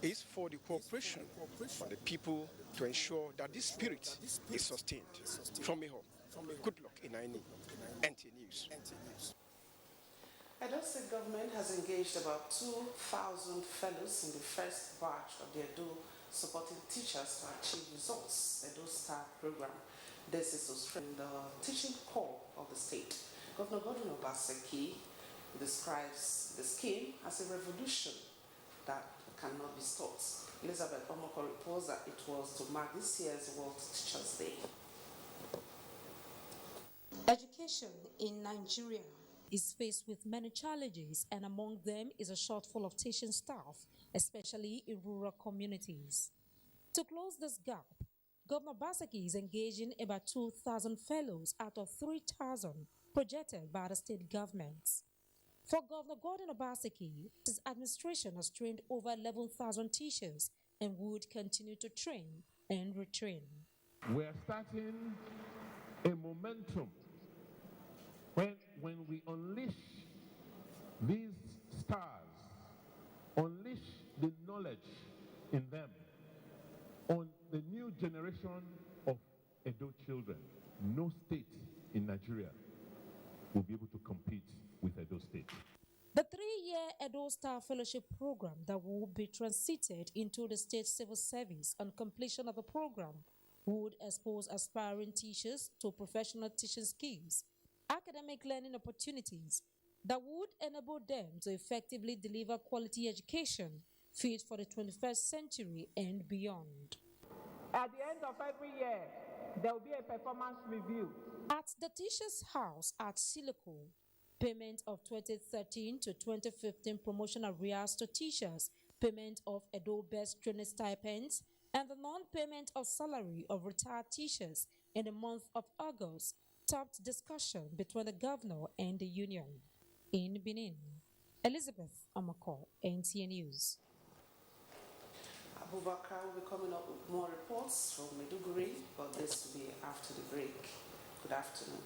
is for the cooperation for the people to ensure that this spirit is sustained. From Eho, good luck in Aini. NTA News. Edo State government has engaged about 2,000 fellows in the first batch of the Edo supporting teachers to achieve results, Edo Star program. This is to strengthen the teaching core of the state. Governor Gordon Obaseki describes the scheme as a revolution that cannot be stopped. Elizabeth Omoko reports that it was to mark this year's World Teachers' Day. Education in Nigeria is faced with many challenges, and among them is a shortfall of teaching staff, especially in rural communities. To close this gap, Governor Obaseki is engaging about 2,000 fellows out of 3,000 projected by the state government. For Governor Gordon Obaseki, his administration has trained over 11,000 teachers and would continue to train and retrain. We are starting a momentum when we unleash these stars, unleash the knowledge in them on the new generation of Edo children. No state in Nigeria will be able to compete with Edo State. The 3-year Edo Star Fellowship Program that will be transited into the state civil service on completion of the program would expose aspiring teachers to professional teaching skills, academic learning opportunities that would enable them to effectively deliver quality education fit for the 21st century and beyond. At the end of every year, there will be a performance review. At the Teachers' House at Silico, payment of 2013 to 2015 promotion arrears to teachers, payment of Edo-based training stipends, and the non-payment of salary of retired teachers in the month of August topped discussion between the governor and the union. In Benin, Elizabeth Amako, NTA News. Abubakar will be coming up with more reports from Maiduguri, but this will be after the break. Good afternoon.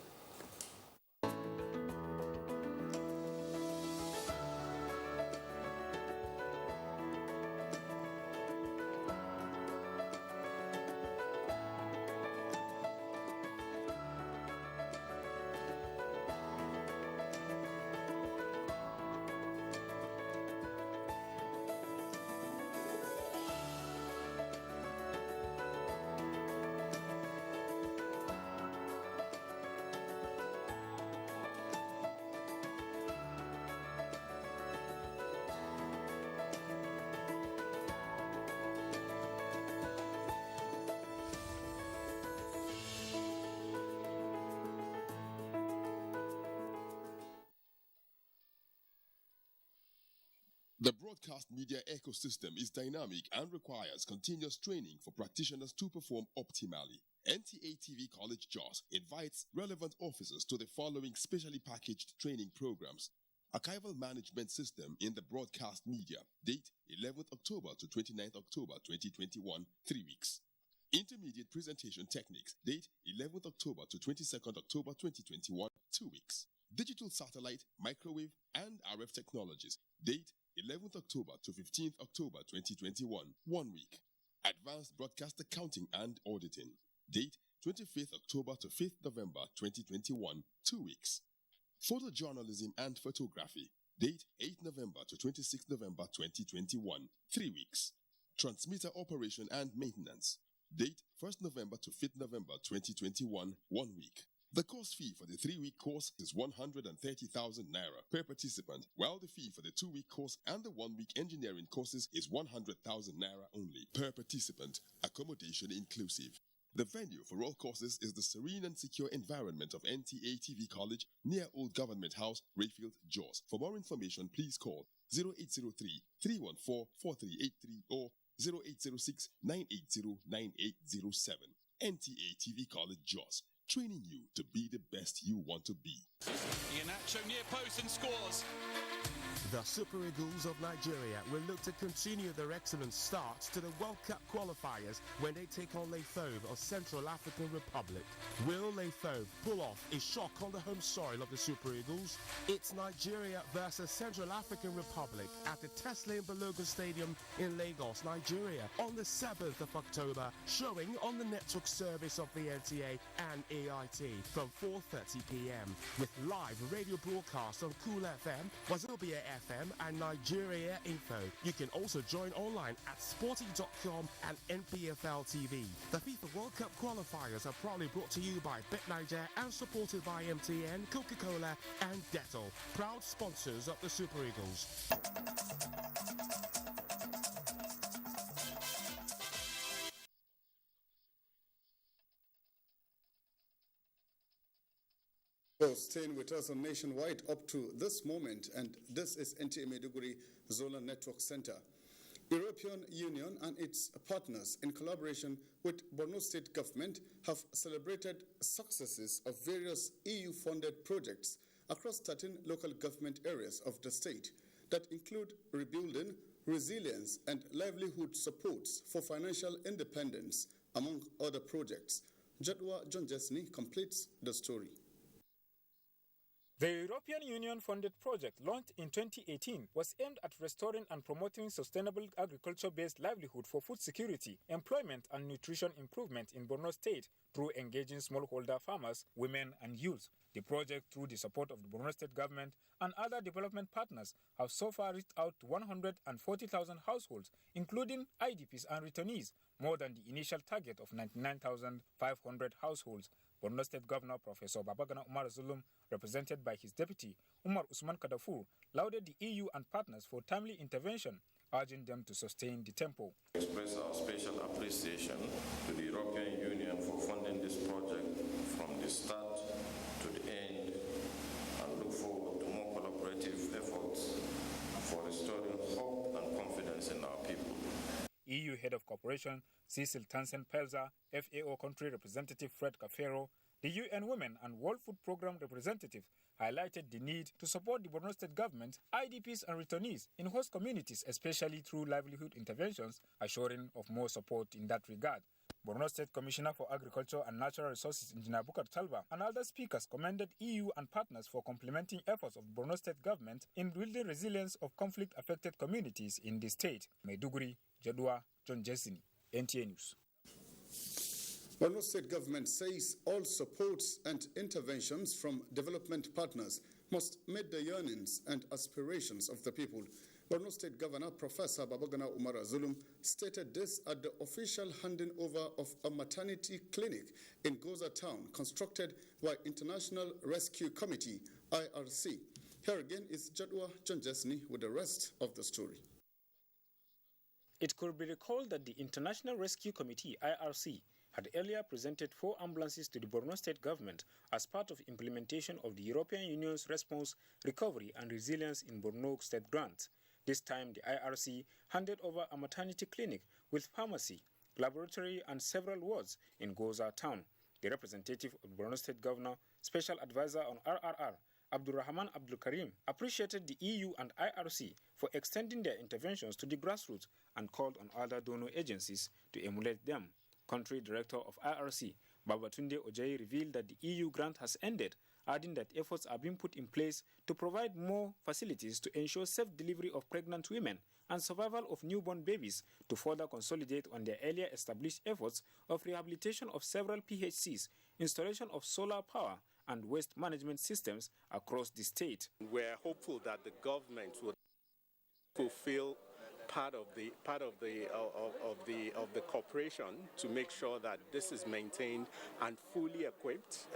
The broadcast media ecosystem is dynamic and requires continuous training for practitioners to perform optimally. NTA TV College JOS invites relevant officers to the following specially packaged training programs. Archival Management System in the Broadcast Media, date 11th October to 29th October 2021, 3 weeks. Intermediate Presentation Techniques, date 11th October to 22nd October 2021, 2 weeks. Digital Satellite, Microwave, and RF Technologies, date 11th October to 15th October 2021, 1 week. Advanced Broadcast Accounting and Auditing, date 25th October to 5th November 2021, 2 weeks. Photojournalism and Photography, date 8th November to 26th November 2021, 3 weeks. Transmitter Operation and Maintenance, date 1st November to 5th November 2021, 1 week. The course fee for the 3-week course is 130,000 naira per participant, while the fee for the 2-week course and the 1-week engineering courses is 100,000 naira only per participant, accommodation inclusive. The venue for all courses is the serene and secure environment of NTA TV College near Old Government House, Rayfield, Jos. For more information, please call 0803-314-4383 or 0806-980-9807. NTA TV College, Jos. Training you to be the best you want to be. Iheanacho near post and scores. The Super Eagles of Nigeria will look to continue their excellent start to the World Cup qualifiers when they take on Lefauve of Central African Republic. Will Lefauve pull off a shock on the home soil of the Super Eagles? It's Nigeria versus Central African Republic at the Tesla Balogun Stadium in Lagos, Nigeria on the 7th of October, showing on the network service of the NTA and AIT from 4:30 p.m. with live radio broadcast on Cool FM, Wazobia FM and Nigeria Info. You can also join online at sporty.com and NPFL TV. The FIFA World Cup qualifiers are proudly brought to you by BetNiger and supported by MTN, Coca-Cola and Dettol, proud sponsors of the Super Eagles. Staying with us on Nationwide up to this moment, and this is NTA Maiduguri Zonal Network Center. European Union and its partners, in collaboration with Borno State government, have celebrated successes of various EU-funded projects across 13 local government areas of the state that include rebuilding, resilience, and livelihood supports for financial independence, among other projects. Jadwa John Jesney completes the story. The European Union-funded project, launched in 2018, was aimed at restoring and promoting sustainable agriculture-based livelihood for food security, employment and nutrition improvement in Borno State through engaging smallholder farmers, women and youth. The project, through the support of the Borno State government and other development partners, have so far reached out to 140,000 households, including IDPs and returnees, more than the initial target of 99,500 households. Borno State Governor Professor Babagana Umar Zulum, represented by his deputy Umar Usman Kadafur, lauded the EU and partners for timely intervention, urging them to sustain the tempo. Express our special appreciation to the European Union for funding this project from the start to the end, and look forward to more collaborative efforts for restoring hope and confidence in our people. EU Head of Cooperation Cecil Tansen Pelza, FAO Country Representative Fred Cafero, the UN Women and World Food Programme representative highlighted the need to support the Borno State government, IDPs and returnees in host communities, especially through livelihood interventions, assuring of more support in that regard. Borno State Commissioner for Agriculture and Natural Resources, Engineer Bukar Talba, and other speakers commended EU and partners for complementing efforts of the Borno State government in building resilience of conflict-affected communities in the state. Maiduguri, Jadwa, John Jesini, NTA News. Borno State government says all supports and interventions from development partners must meet the yearnings and aspirations of the people. Borno State Governor Professor Babagana Umar Zulum stated this at the official handing over of a maternity clinic in Goza town constructed by International Rescue Committee, IRC. Here again is Jadwa John Jesney with the rest of the story. It could be recalled that the International Rescue Committee, IRC, had earlier presented 4 ambulances to the Borno State government as part of implementation of the European Union's Response, Recovery and Resilience in Borno State grant. This time, the IRC handed over a maternity clinic with pharmacy, laboratory and several wards in Goza town. The representative of the Borno State Governor, Special Advisor on RRR, Abdurrahman Abdul Karim, appreciated the EU and IRC for extending their interventions to the grassroots and called on other donor agencies to emulate them. Country Director of IRC, Babatunde Ojayi, revealed that the EU grant has ended, adding that efforts are being put in place to provide more facilities to ensure safe delivery of pregnant women and survival of newborn babies, to further consolidate on their earlier established efforts of rehabilitation of several PHCs, installation of solar power and waste management systems across the state. We're hopeful that the government will fulfill part of the cooperation to make sure that this is maintained and fully equipped,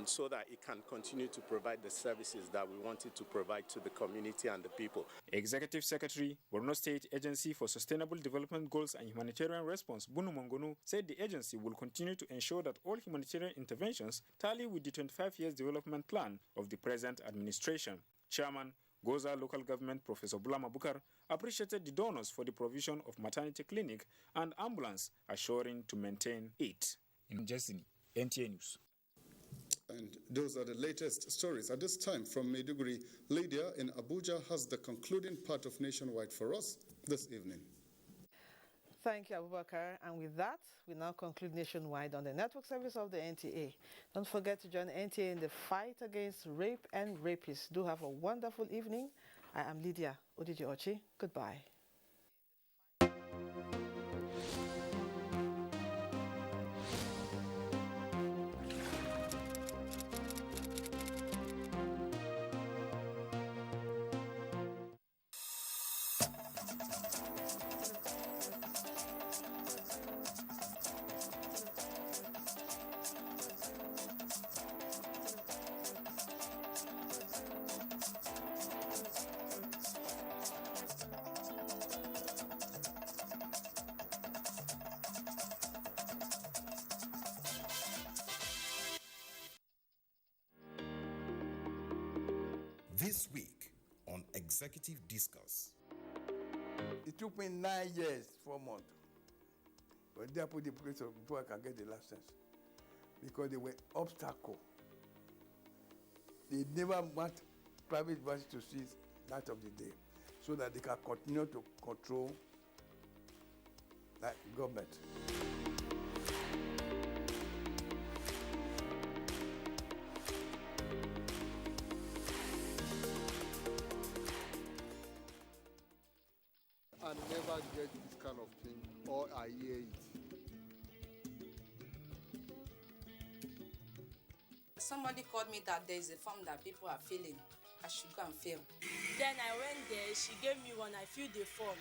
so that it can continue to provide the services that we want it to provide to the community and the people. Executive Secretary, Borno State Agency for Sustainable Development Goals and Humanitarian Response, Bunu Mongonu, said the agency will continue to ensure that all humanitarian interventions tally with the 25 years development plan of the present administration. Chairman, Goza Local Government Professor Bulama Bukar appreciated the donors for the provision of maternity clinic and ambulance, assuring to maintain it. In Jesini, NTA News. And those are the latest stories. At this time from Maiduguri, Lydia in Abuja has the concluding part of Nationwide for us this evening. Thank you, Abubakar. And with that, we now conclude Nationwide on the network service of the NTA. Don't forget to join NTA in the fight against rape and rapists. Do have a wonderful evening. I am Lydia Odije-Ochi. Goodbye. This week on Executive Discourse, It took me 9 years, 4 months. But they put the place before I can get the license. Because they were obstacle. They never want private university to see light of the day so that they can continue to control like government. I never get this kind of thing, or I hear it. Somebody called me that there is a form that people are filling. I should go and fill. Then I went there, she gave me one, I filled the form.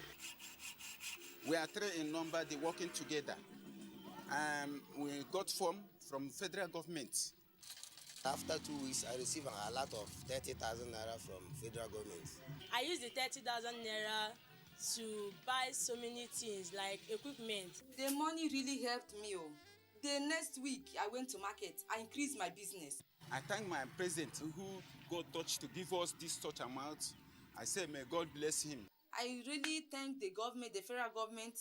We are 3 in number, they working together. We got form from federal government. After 2 weeks, I received a lot of 30,000 naira from federal government. I used the 30,000 naira to buy so many things like equipment. The money really helped me. The next week, I went to market. I increased my business. I thank my president who got touched to give us this such amount. I say, may God bless him. I really thank the government, the federal government,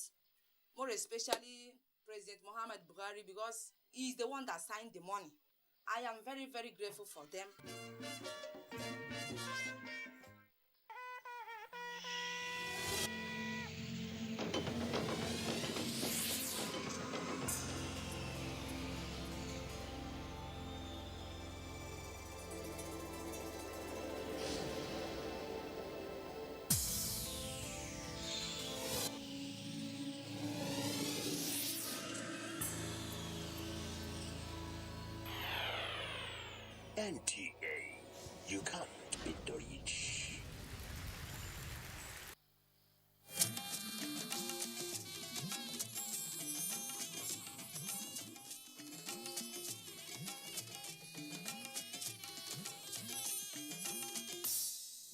more especially President Muhammad Buhari, because he is the one that signed the money. I am very, very grateful for them. NTA, you can't beat the rich.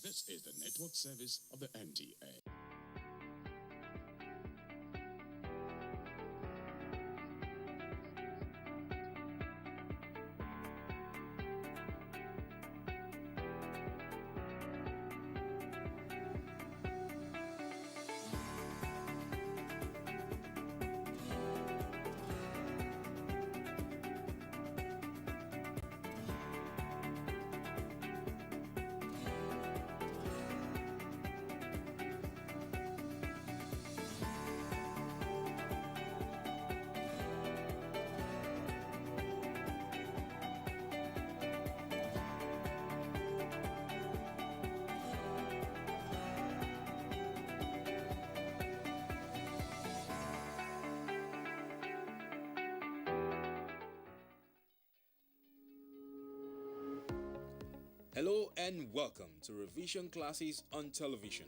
This is the network service of the NTA. Hello and welcome to revision classes on television.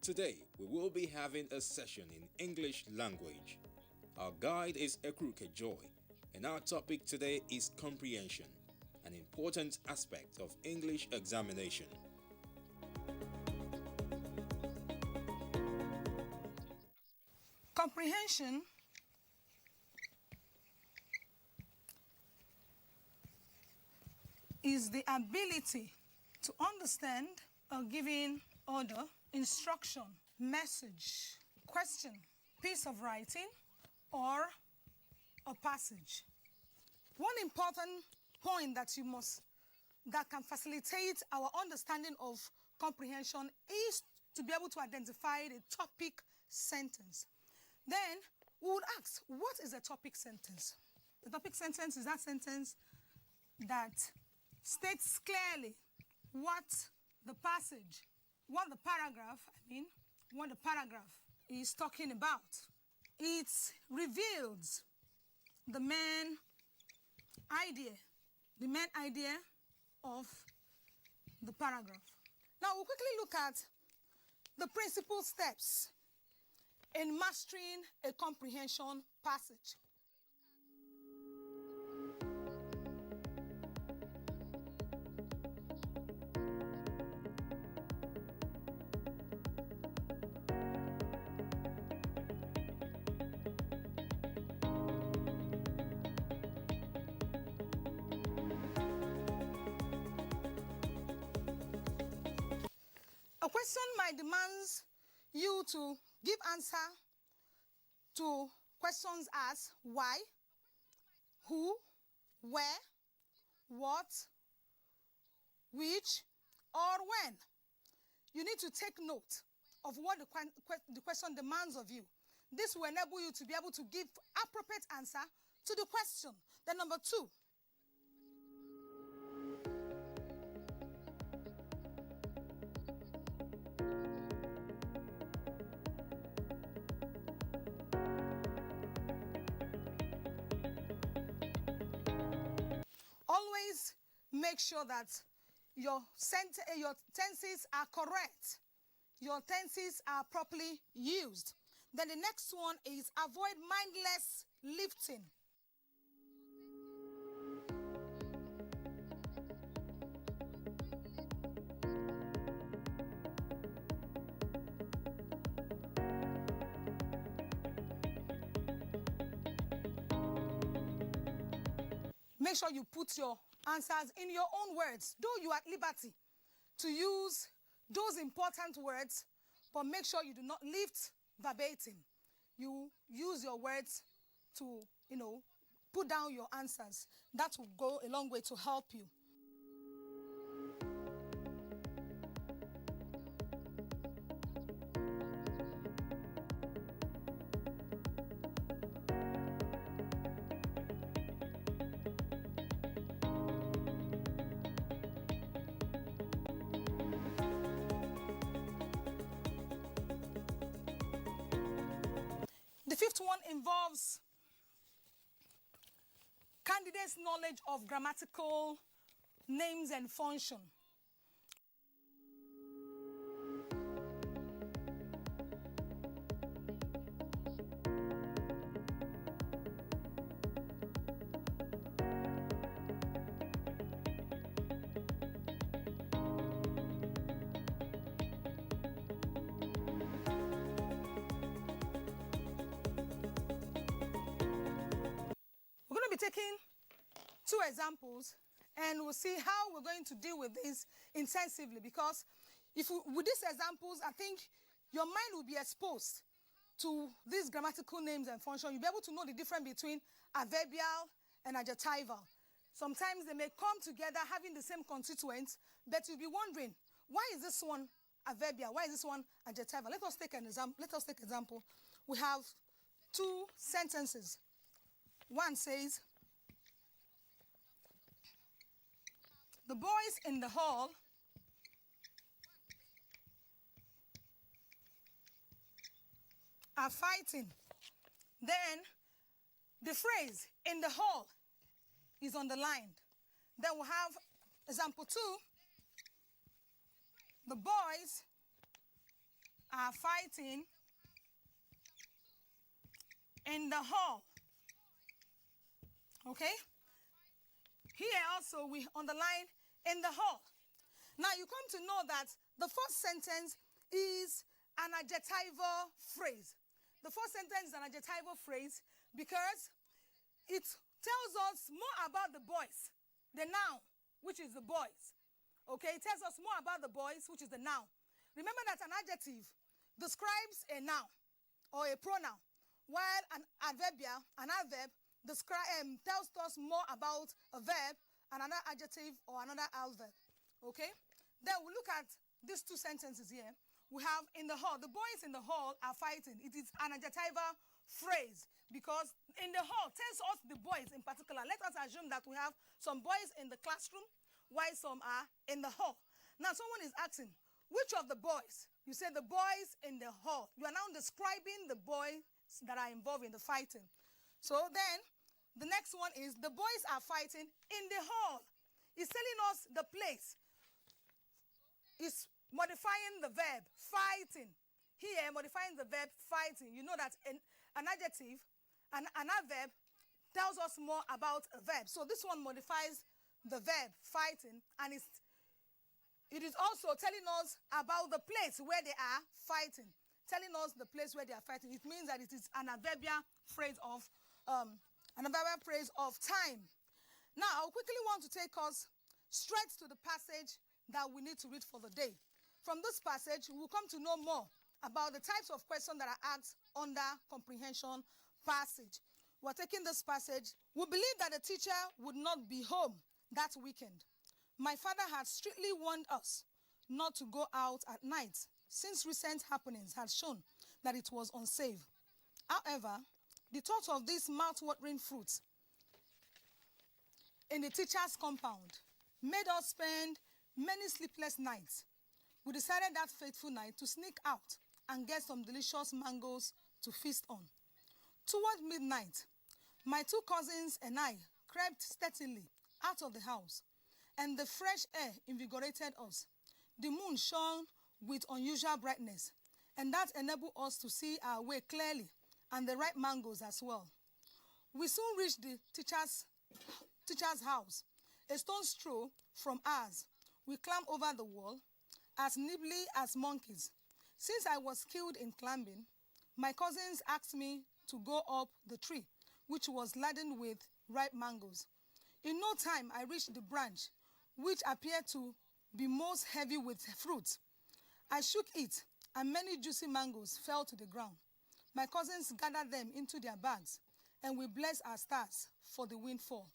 Today we will be having a session in English language. Our guide is Ekruke Joy and our topic today is comprehension, an important aspect of English examination. Comprehension is the ability to understand a given order, instruction, message, question, piece of writing, or a passage. One important point that can facilitate our understanding of comprehension is to be able to identify the topic sentence. Then we would ask, what is a topic sentence? The topic sentence is that sentence that states clearly what the paragraph is talking about. It reveals the main idea of the paragraph. Now we'll quickly look at the principal steps in mastering a comprehension passage. A question might demand you to Give answer to questions as why, who, where, what, which, or when. You need to take note of what the question demands of you. This will enable you to be able to give appropriate answer to the question. Then number 2. Always make sure that your tenses are correct. Your tenses are properly used. Then the next one is avoid mindless lifting. Make sure you put your answers in your own words, though you are at liberty to use those important words, but make sure you do not lift verbatim. You use your words to, put down your answers. That will go a long way to help you. The 5th one involves candidates' knowledge of grammatical names and function. Taking 2 examples, and we'll see how we're going to deal with this intensively, because with these examples, I think your mind will be exposed to these grammatical names and functions. You'll be able to know the difference between adverbial and adjectival. Sometimes they may come together having the same constituents, but you'll be wondering, why is this one adverbial? Why is this one adjectival? Let us take an example. We have 2 sentences. One says, the boys in the hall are fighting. Then the phrase in the hall is underlined. Then we have example 2. The boys are fighting in the hall. Okay? Here also we underline in the hall. Now you come to know that the first sentence is an adjectival phrase. The first sentence is an adjectival phrase because it tells us more about the boys, the noun, which is the boys. Okay, it tells us more about the boys, which is the noun. Remember that an adjective describes a noun or a pronoun, while an adverb tells us more about a verb, another adjective, or another adverb. Okay? Then we look at these 2 sentences here. We have in the hall. The boys in the hall are fighting. It is an adjectival phrase because in the hall tells us the boys in particular. Let us assume that we have some boys in the classroom while some are in the hall. Now someone is asking, which of the boys? You say the boys in the hall. You are now describing the boys that are involved in the fighting. So then the next one is the boys are fighting in the hall. It's telling us the place. It's modifying the verb fighting. Here, modifying the verb fighting. You know that an adjective, an adverb tells us more about a verb. So this one modifies the verb fighting, and it is also telling us about the place where they are fighting. Telling us the place where they are fighting. It means that it is an adverbial phrase of time. Now, I quickly want to take us straight to the passage that we need to read for the day. From this passage, we'll come to know more about the types of questions that are asked under comprehension passage. We're taking this passage. We believe that the teacher would not be home that weekend. My father had strictly warned us not to go out at night, since recent happenings had shown that it was unsafe. However, the thought of these mouth-watering fruits in the teacher's compound made us spend many sleepless nights. We decided that fateful night to sneak out and get some delicious mangoes to feast on. Toward midnight, my two cousins and I crept stealthily out of the house, and the fresh air invigorated us. The moon shone with unusual brightness, and that enabled us to see our way clearly and the ripe mangoes as well. We soon reached the teacher's house, a stone's throw from ours. We climbed over the wall as nimbly as monkeys. Since I was skilled in climbing, my cousins asked me to go up the tree, which was laden with ripe mangoes. In no time, I reached the branch, which appeared to be most heavy with fruit. I shook it, and many juicy mangoes fell to the ground. My cousins gathered them into their bags, and we blessed our stars for the windfall.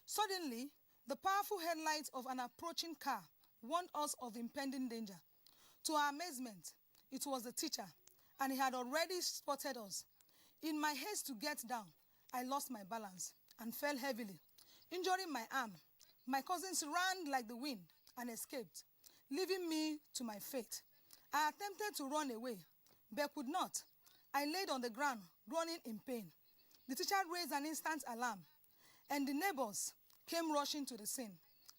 Suddenly, the powerful headlights of an approaching car warned us of impending danger. To our amazement, it was the teacher, and he had already spotted us. In my haste to get down, I lost my balance and fell heavily, injuring my arm. My cousins ran like the wind and escaped, leaving me to my fate. I attempted to run away, but could not. I laid on the ground, groaning in pain. The teacher raised an instant alarm, and the neighbors came rushing to the scene.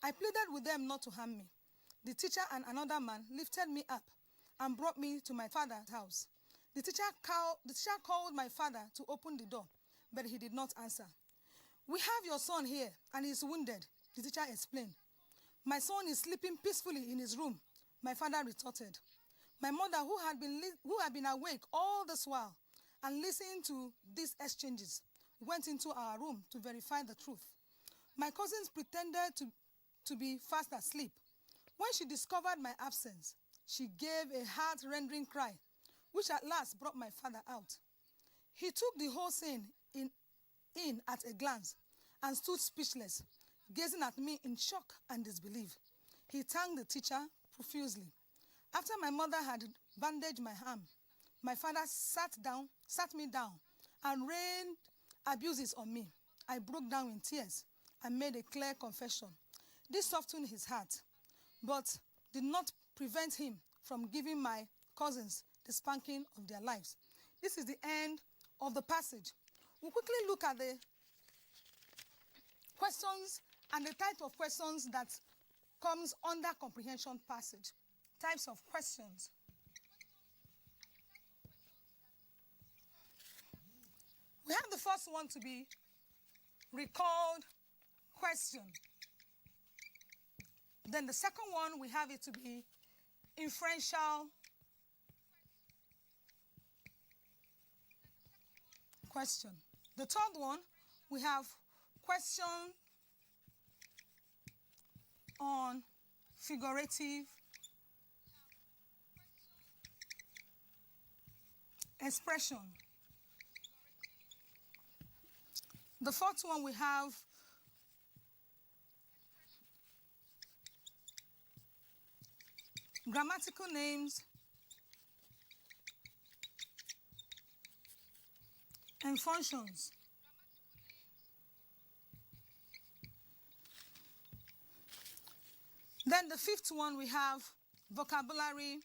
I pleaded with them not to harm me. The teacher and another man lifted me up and brought me to my father's house. The teacher called my father to open the door, but he did not answer. "We have your son here, and he is wounded," the teacher explained. "My son is sleeping peacefully in his room," my father retorted. My mother, who had been awake all this while and listening to these exchanges, went into our room to verify the truth. My cousins pretended to be fast asleep. When she discovered my absence, she gave a heart-rending cry, which at last brought my father out. He took the whole scene in at a glance and stood speechless, gazing at me in shock and disbelief. He thanked the teacher profusely. After my mother had bandaged my arm, my father sat me down, and rained abuses on me. I broke down in tears and made a clear confession. This softened his heart, but did not prevent him from giving my cousins the spanking of their lives. This is the end of the passage. We'll quickly look at the questions and the type of questions that comes under comprehension passage. Types of questions. We have the first one to be recalled question. Then the second one, we have it to be inferential question. The third one, we have question on figurative expression. The fourth one, we have grammatical names and functions. Then the fifth one, we have vocabulary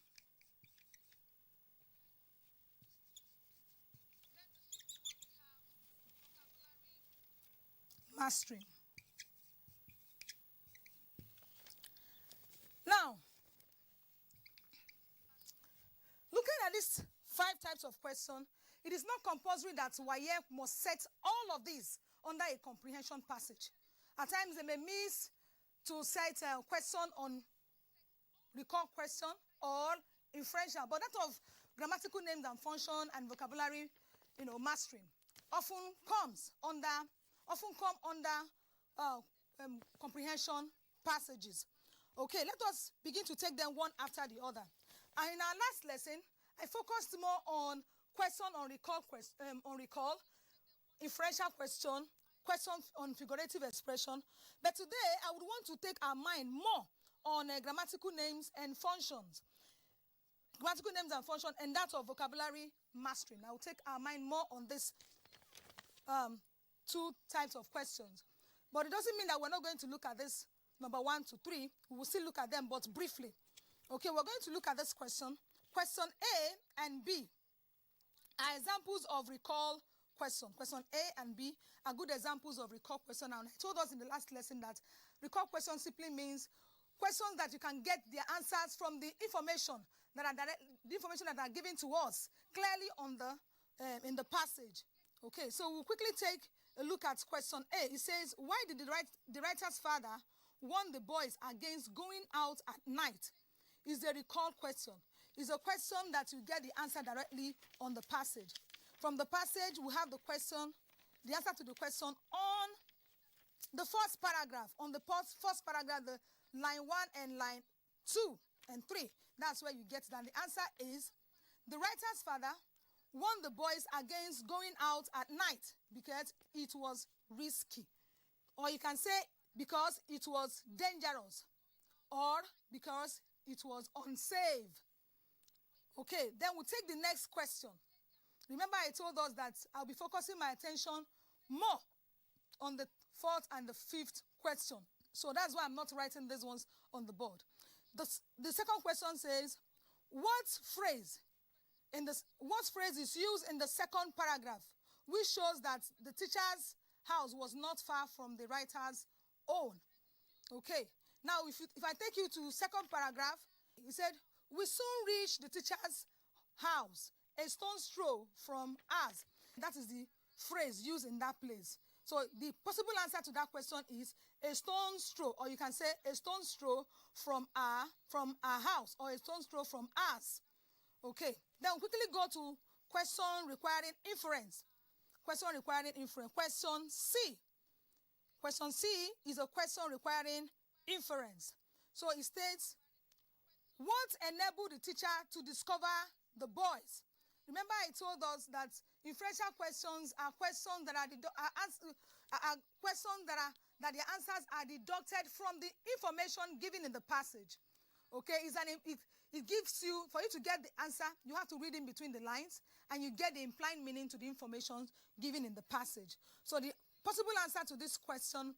mastery. Now, looking at these 5 types of question, it is not compulsory that WAEC must set all of these under a comprehension passage. At times, they may miss to set a question on recall question or inferential, but that of grammatical names and function and vocabulary, mastering often come under comprehension passages. Okay, let us begin to take them one after the other. And in our last lesson, I focused more on question on recall, inferential question, question on figurative expression. But today, I would want to take our mind more on grammatical names and functions. Grammatical names and functions, and that of vocabulary mastering. I will take our mind more on this two types of questions. But it doesn't mean that we're not going to look at this number 1 to 3. We will still look at them, but briefly. Okay, we're going to look at this question. Question A and B are examples of recall question. Question A and B are good examples of recall question. And I told us in the last lesson that recall question simply means questions that you can get their answers from the information that are given to us clearly on the in the passage. Okay, so we'll quickly take a look at question A. It says, why did the writer's father warn the boys against going out at night? Is a recall question. It's a question that you get the answer directly on the passage. From the passage, we have the question, the answer to the question on the first paragraph. On the first paragraph, the line 1 and line 2 and 3. That's where you get that. The answer is, the writer's father warned the boys against going out at night because it was risky. Or you can say because it was dangerous. Or because it was unsafe. Okay, then we'll take the next question. Remember, I told us that I'll be focusing my attention more on the 4th and the 5th question. So that's why I'm not writing these ones on the board. The second question says, what phrase is used in the second paragraph, which shows that the teacher's house was not far from the writer's own? Okay, now if I take you to second paragraph, he said, we soon reached the teacher's house, a stone's throw from us. That is the phrase used in that place. So the possible answer to that question is a stone's throw, or you can say a stone's throw from our house, or a stone's throw from us. Okay, then we'll quickly go to question requiring inference. Question requiring inference. Question C. Question C is a question requiring inference. So it states, what enabled the teacher to discover the boys? Remember, I told us that inferential questions are questions that that the answers are deducted from the information given in the passage. Okay, it gives you, for you to get the answer, you have to read in between the lines, and you get the implied meaning to the information given in the passage. So the possible answer to this question,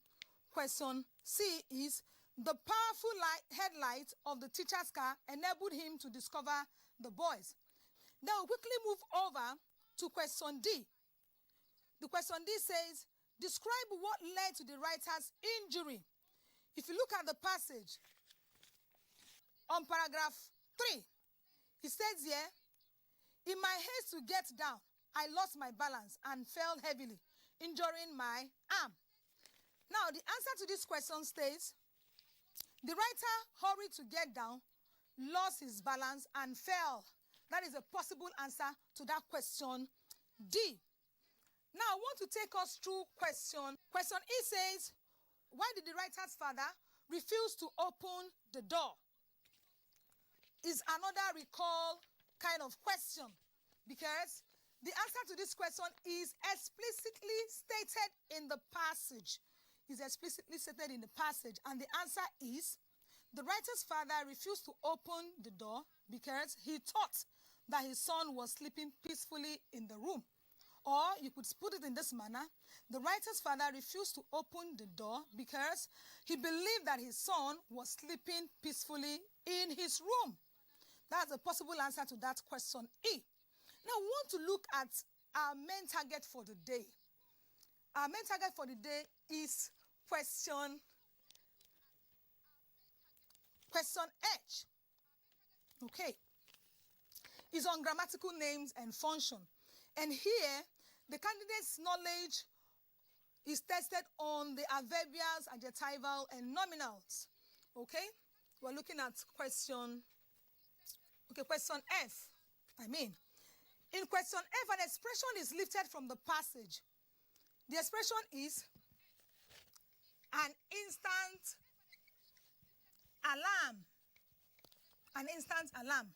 question C, is the powerful headlight of the teacher's car enabled him to discover the boys. Then we'll quickly move over to question D. The question D says, describe what led to the writer's injury. If you look at the passage on paragraph 3, it says here, in my haste to get down, I lost my balance and fell heavily, injuring my arm. Now, the answer to this question states, the writer hurried to get down, lost his balance, and fell. That is a possible answer to that question D. Now, I want to take us through question. Question E says, why did the writer's father refuse to open the door? Is another recall kind of question, because the answer to this question is explicitly stated in the passage. Is explicitly stated in the passage, and the answer is the writer's father refused to open the door because he thought that his son was sleeping peacefully in the room. Or you could put it in this manner, the writer's father refused to open the door because he believed that his son was sleeping peacefully in his room. That's a possible answer to that question E. Now we want to look at our main target for the day. Our main target for the day is question H. Okay. It's on grammatical names and function. And here, the candidate's knowledge is tested on the adverbials, adjectival, and nominals. Okay? We're looking at question F. In question F, an expression is lifted from the passage. The expression is an instant alarm. An instant alarm.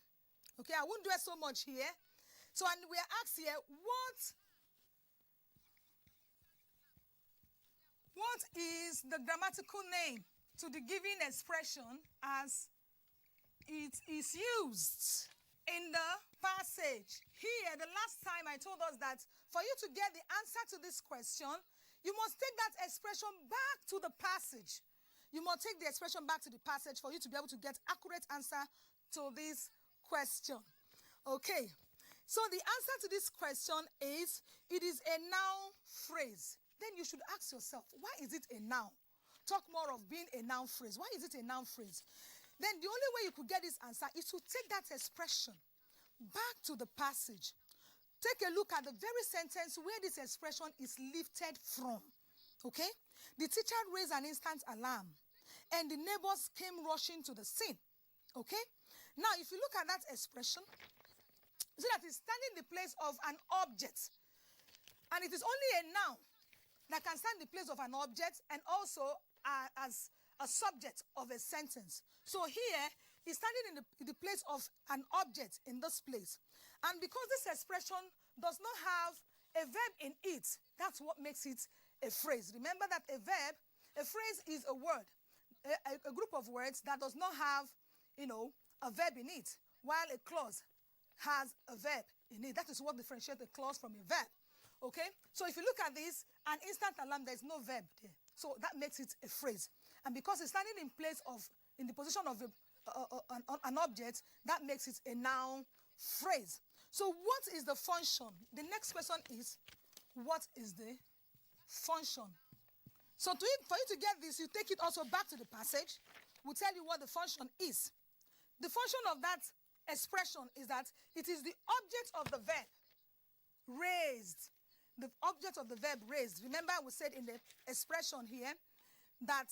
Okay, I won't do it so much here. So, and we are asked here, what is the grammatical name to the given expression as it is used in the passage? Here, the last time I told us that for you to get the answer to this question, you must take that expression back to the passage. You must take the expression back to the passage for you to be able to get accurate answer to this question. Okay, so the answer to this question is, it is a noun phrase. Then you should ask yourself, why is it a noun? Talk more of being a noun phrase. Why is it a noun phrase? Then the only way you could get this answer is to take that expression back to the passage. Take a look at the very sentence where this expression is lifted from. Okay? The teacher raised an instant alarm, and the neighbors came rushing to the scene. Okay? Now, if you look at that expression, you see that it's standing in the place of an object. And it is only a noun that can stand in the place of an object and also as a subject of a sentence. So here, it's standing in the place of an object in this place. And because this expression does not have a verb in it, that's what makes it a phrase. Remember that a phrase is a word, a group of words that does not have, a verb in it, while a clause has a verb in it. That is what differentiates a clause from a verb. Okay? So if you look at this, an instant alarm, there is no verb there. So that makes it a phrase. And because it's standing in the position of an object, that makes it a noun phrase. So what is the function? The next question is, what is the function? So for you to get this, you take it also back to the passage. We'll tell you what the function is. The function of that expression is that it is the object of the verb raised. The object of the verb raised. Remember, we said in the expression here that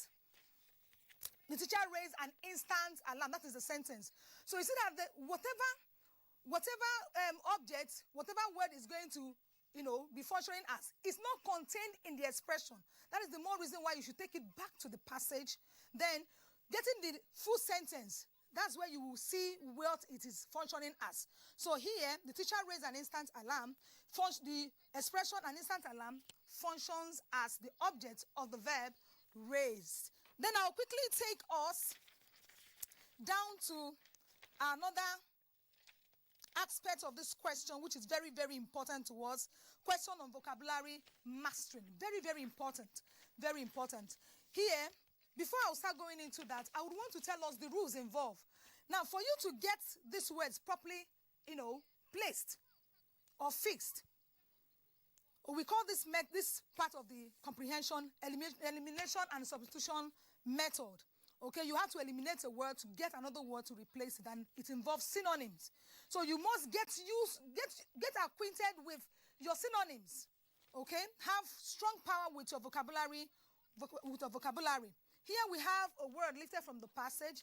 the teacher raised an instant alarm. That is the sentence. So you see that whatever object, whatever word is going to, be functioning as, is not contained in the expression. That is the more reason why you should take it back to the passage. Then, getting the full sentence, that's where you will see what it is functioning as. So here, the teacher raised an instant alarm. The expression an instant alarm functions as the object of the verb raised. Then I'll quickly take us down to another aspect of this question, which is very, very important to us. Question on vocabulary mastering. Very, very important. Very important. Here, before I start going into that, I would want to tell us the rules involved. Now, for you to get these words properly, placed or fixed, we call this part of the comprehension elimination and substitution method. Okay, you have to eliminate a word to get another word to replace it, and it involves synonyms. So you must get acquainted with your synonyms. Okay, have strong power with your vocabulary. Here we have a word lifted from the passage.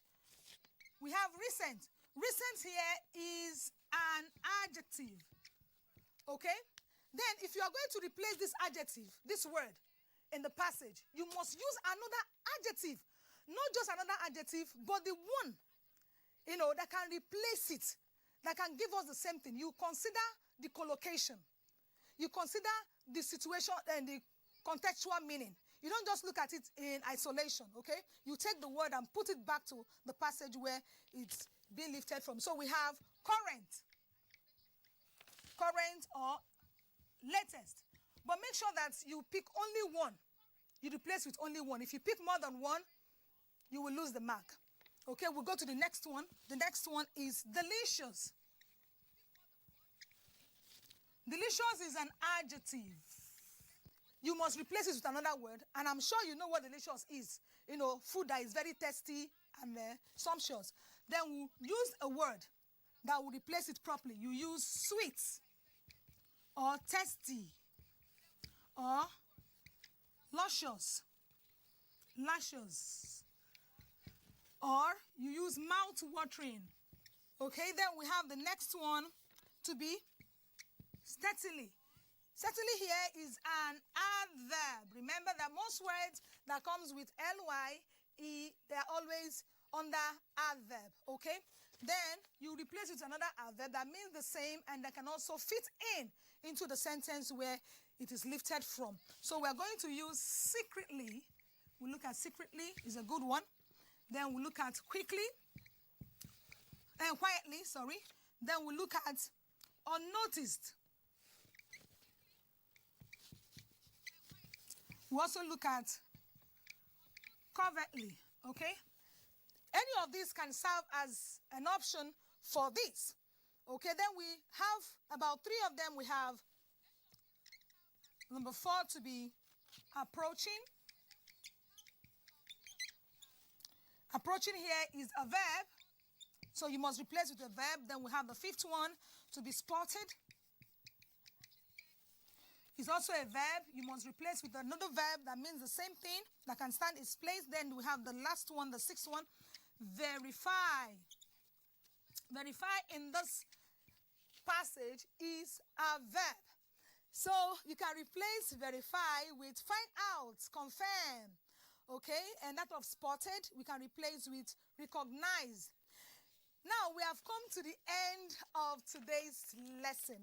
We have recent. Recent here is an adjective. Okay? Then if you are going to replace this adjective, this word, in the passage, you must use another adjective. Not just another adjective, but the one, that can replace it, that can give us the same thing. You consider the collocation. You consider the situation and the contextual meaning. You don't just look at it in isolation, okay? You take the word and put it back to the passage where it's being lifted from. So we have current or latest. But make sure that you pick only one. You replace with only one. If you pick more than one, you will lose the mark. Okay, we'll go to the next one. The next one is delicious. Delicious is an adjective. You must replace it with another word, and I'm sure you know what delicious is. Food that is very tasty and sumptuous. Then we'll use a word that will replace it properly. You use sweet or tasty or luscious. Or you use mouth-watering. Okay, then we have the next one to be steadily. Steadily here is an adverb. Remember that most words that comes with ly, they are always under adverb. Okay, then you replace replace it with another adverb that means the same and that can also fit into the sentence where it is lifted from. So we're going to use secretly. We look at secretly is a good one. Then we look at quietly. Sorry. Then we look at unnoticed. We also look at covertly, okay? Any of these can serve as an option for this. Okay, then we have about 3 of them. We have number 4 to be approaching. Approaching here is a verb, so you must replace with a verb. Then we have the 5th one to be spotted. It's also a verb. You must replace with another verb that means the same thing, that can stand its place. Then we have the last one, the 6th one, verify. Verify in this passage is a verb. So you can replace verify with find out, confirm. Okay, and that of spotted, we can replace with recognize. Now we have come to the end of today's lesson.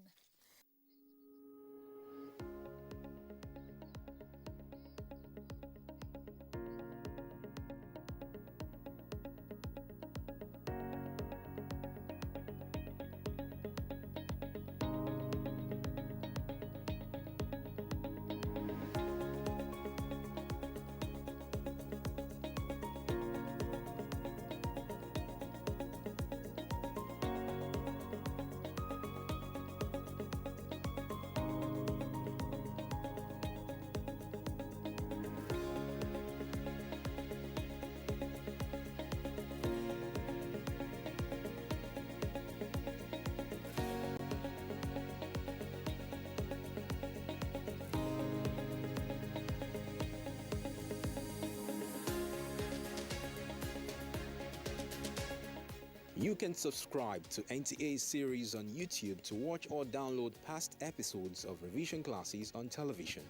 You can subscribe to NTA series on YouTube to watch or download past episodes of revision classes on television.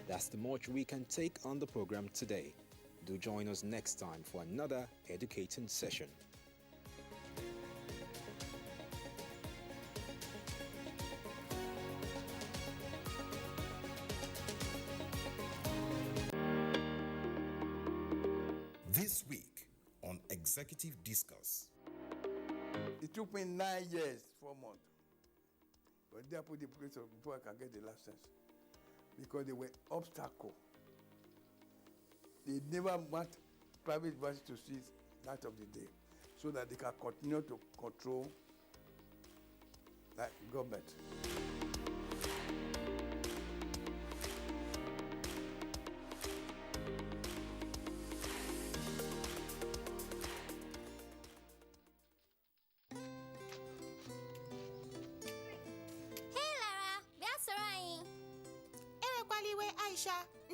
That's the much we can take on the program today. Do join us next time for another educating session. This week on Executive Discourse. It took me 9 years, 4 months. But they put the place before I can get the license. Because they were obstacle. They never want private university to see light of the day, so that they can continue to control like government.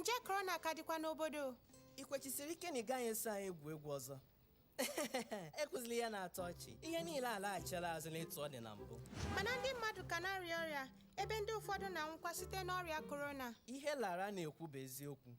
nje corona ka dịkwa n'obodo. I kwechisiri ike na ị gaghị eso anyị egwu ọzọ. Ekụzili ya na-atọ ọchị. Ihe niile alaghachila azụ n'etu ọ dị na mbụ. Mana ndị mmadụ ka na-arịa ọrịa ebe ndị ụfọdụ na-anwụkwa site n'ọrịa corona. Ihe Lara na-ekwu bụ eziokwu.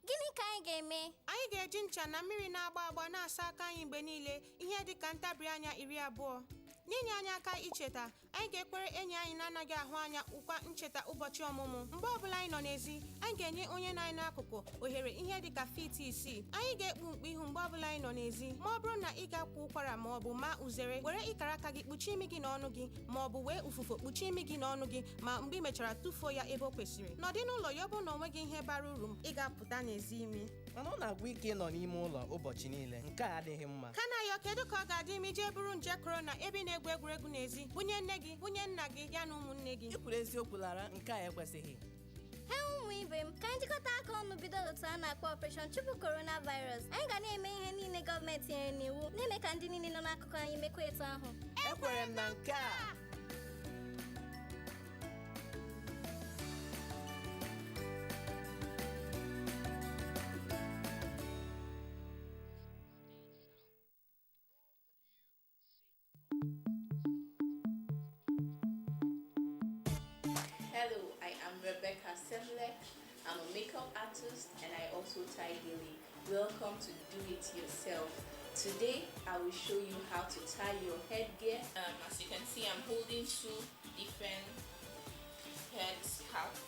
Gịnị ka anyị ga-eme? Anyị ga-eji ncha na mmiri na-agba agba na-asa aka anyị mgbe niile ihe dị ka ntabiri anya 20. N'inye anyị aka icheta, anyị ga-ekpere enyi anyị na-anaghị ahụ anya ụkwa ncheta ụbọchị ọmụmụ. Mgbe ọbụla anyị nọ n'ezi, anyị ga-enye onye nọ n'akụkụ ohere ihe dị ka feet 6. Anyị ga-ekpu mkpu ihu mgbe ọbụla anyị nọ n'ezi. Ma ọ bụrụ na ị ga-akwa ụkwara ma ọ bụ ma uzere, were ịkara aka gị kpuchie imi gị na ọnụ gị, ma ọ bụ wee ụfụfụ kpuchie imi gị na ọnụ gị, ma mgbe ị mechara tụfuo ya ebe o kwesịrị. N'ọdị n'ụlọ ya ọ bụ na onwe gị ihe bara uru ị ga-apụta n'ezi imi. Mana ọ na-agwụ ike nọ n'ime ụlọ ụbọchị niile. Nke a adịghị mma. Ka na-ayọ kedu ka ọ ga-adị ime ije buru nje corona ebe ị na-egwu egwuregwu n'ezi? Bunye nne gị, bunye nna gị, ya na ụmụnne gị. Ikwuru eziokwu Lara, nke a ekwesịghị. Ha ụmụ ibe m, ka anyị jikọta aka ọnụ bido otu a na-akpọ Operation Chụpụ Coronavirus. Anyị ga na-eme ihe niile gọọmenti nyere n'iwu, na-eme ka ndị niile nọ n'akụkụ anyị mekwa etu ahụ. Ekwere m na nke a. Hello, I am Rebecca Semlek. I'm a makeup artist and I also tie daily. Welcome to Do It Yourself. Today, I will show you how to tie your headgear. As you can see, I'm holding two different head scarf,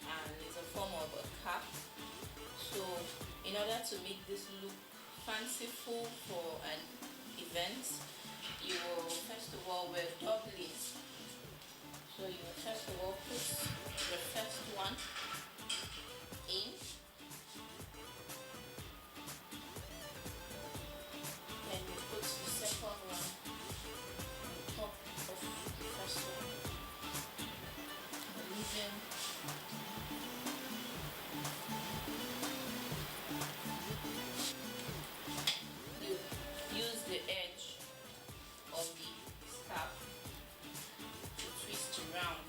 and it's a form of a cap. So, in order to make this look fanciful for an event, you will first of all wear doubling. So you will first of all put the first one in. Then you put the second one on top of the first one. Leaving you use the edge of the scarf to twist around.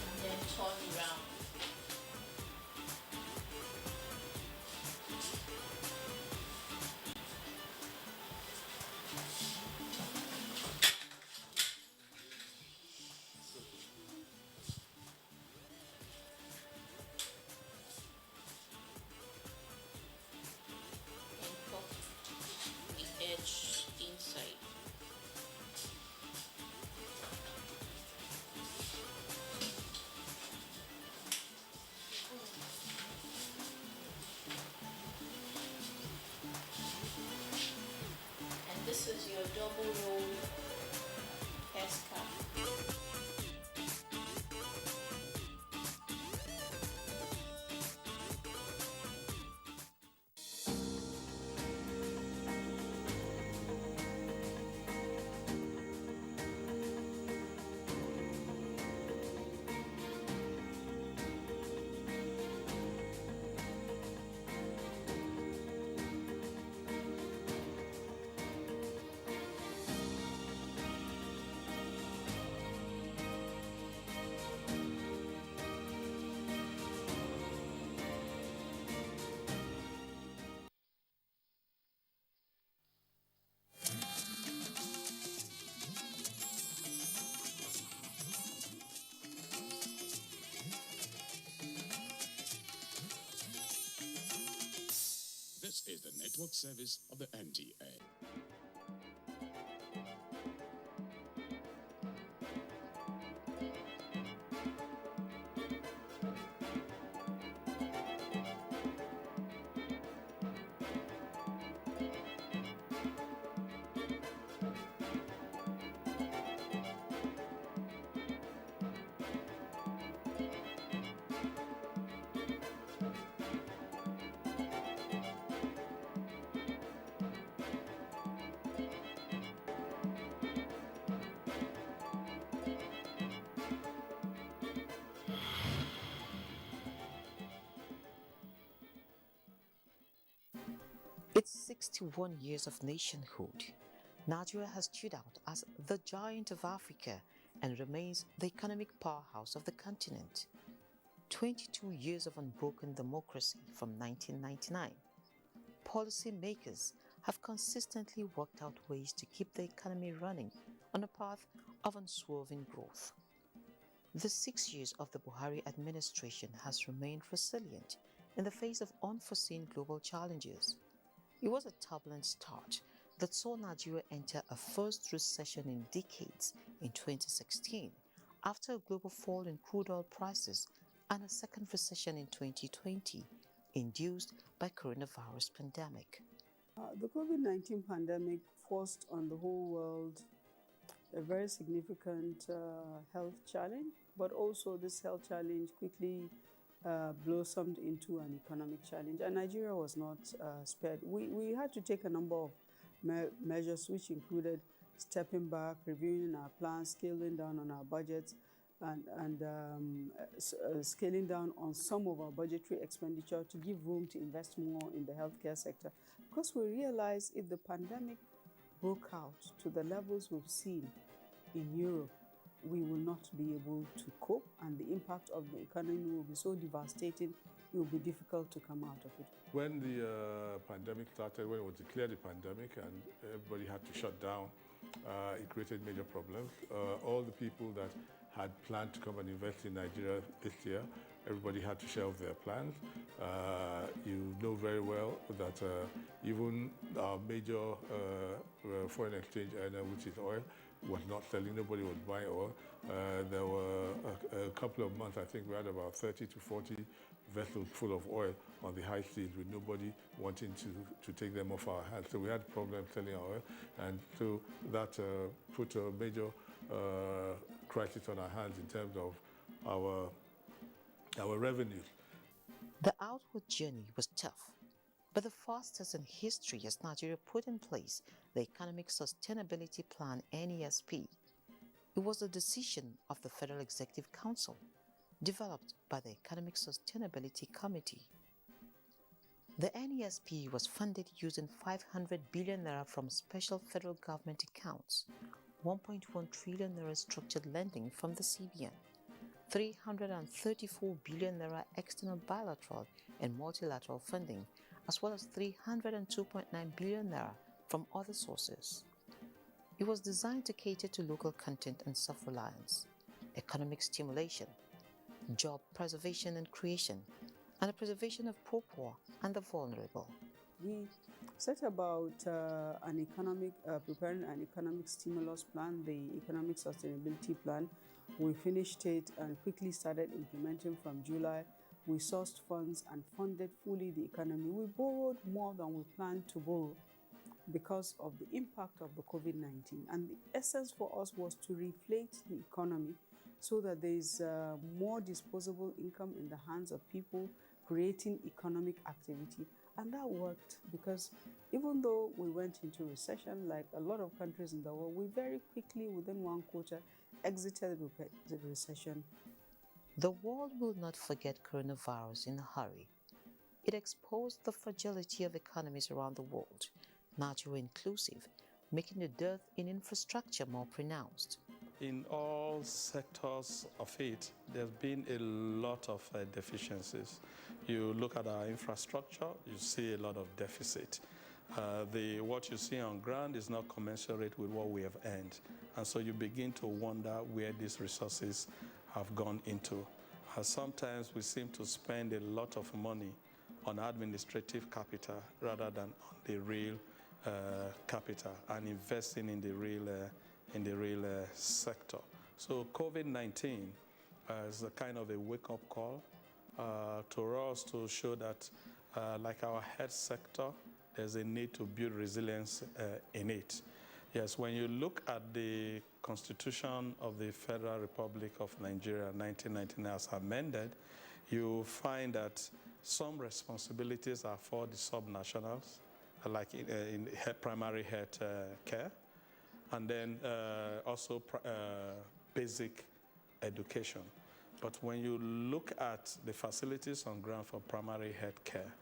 And then turn around. And pop the edge inside. And this is your double roll haircut. This is the network service of the NTA. Its 61 years of nationhood, Nigeria has stood out as the giant of Africa and remains the economic powerhouse of the continent. 22 years of unbroken democracy from 1999. Policymakers have consistently worked out ways to keep the economy running on a path of unswerving growth. The 6 years of the Buhari administration has remained resilient in the face of unforeseen global challenges. It was a turbulent start that saw Nigeria enter a first recession in decades in 2016 after a global fall in crude oil prices and a second recession in 2020 induced by coronavirus pandemic. The COVID-19 pandemic forced on the whole world a very significant health challenge, but also this health challenge quickly blossomed into an economic challenge, and Nigeria was not spared. We had to take a number of measures, which included stepping back, reviewing our plans, scaling down on our budgets, and scaling down on some of our budgetary expenditure to give room to invest more in the healthcare sector. Because we realized if the pandemic broke out to the levels we've seen in Europe, we will not be able to cope, and the impact of the economy will be so devastating, it will be difficult to come out of it. When the pandemic started, when it was declared a pandemic and everybody had to shut down, it created major problems. All the people that had planned to come and invest in Nigeria this year, everybody had to shelve their plans. You know very well that even our major foreign exchange earner, which is oil, was not selling. Nobody was buying oil. There were a couple of months, I think we had about 30 to 40 vessels full of oil on the high seas with nobody wanting to take them off our hands. So we had problems selling our oil, and so that put a major crisis on our hands in terms of our revenues. The outward journey was tough, but the fastest in history as Nigeria put in place the Economic Sustainability Plan (NESP). It was a decision of the Federal Executive Council, developed by the Economic Sustainability Committee. The NESP was funded using 500 billion naira from special federal government accounts, 1.1 trillion naira structured lending from the CBN, 334 billion naira external bilateral and multilateral funding, as well as 302.9 billion naira from other sources. It was designed to cater to local content and self-reliance, economic stimulation, job preservation and creation, and the preservation of poor and the vulnerable. We set about preparing an economic stimulus plan, the Economic Sustainability Plan. We finished it and quickly started implementing from July. We sourced funds and funded fully the economy. We borrowed more than we planned to borrow because of the impact of the COVID-19. And the essence for us was to reflate the economy so that there is more disposable income in the hands of people, creating economic activity. And that worked because even though we went into recession, like a lot of countries in the world, we very quickly, within one quarter, exited the recession. The world will not forget coronavirus in a hurry. It exposed the fragility of economies around the world, Nigeria inclusive, making the dearth in infrastructure more pronounced. In all sectors of it, there's been a lot of deficiencies. You look at our infrastructure, you see a lot of deficit. What you see on ground is not commensurate with what we have earned. And so you begin to wonder where these resources have gone into. Sometimes we seem to spend a lot of money on administrative capital rather than on the real capital and investing in the real sector. So COVID-19 is a kind of a wake-up call to us to show that like our health sector, there's a need to build resilience in it. Yes, when you look at the Constitution of the Federal Republic of Nigeria, 1999 as amended, you find that some responsibilities are for the subnationals, like in primary health care, and then also basic education. But when you look at the facilities on ground for primary health care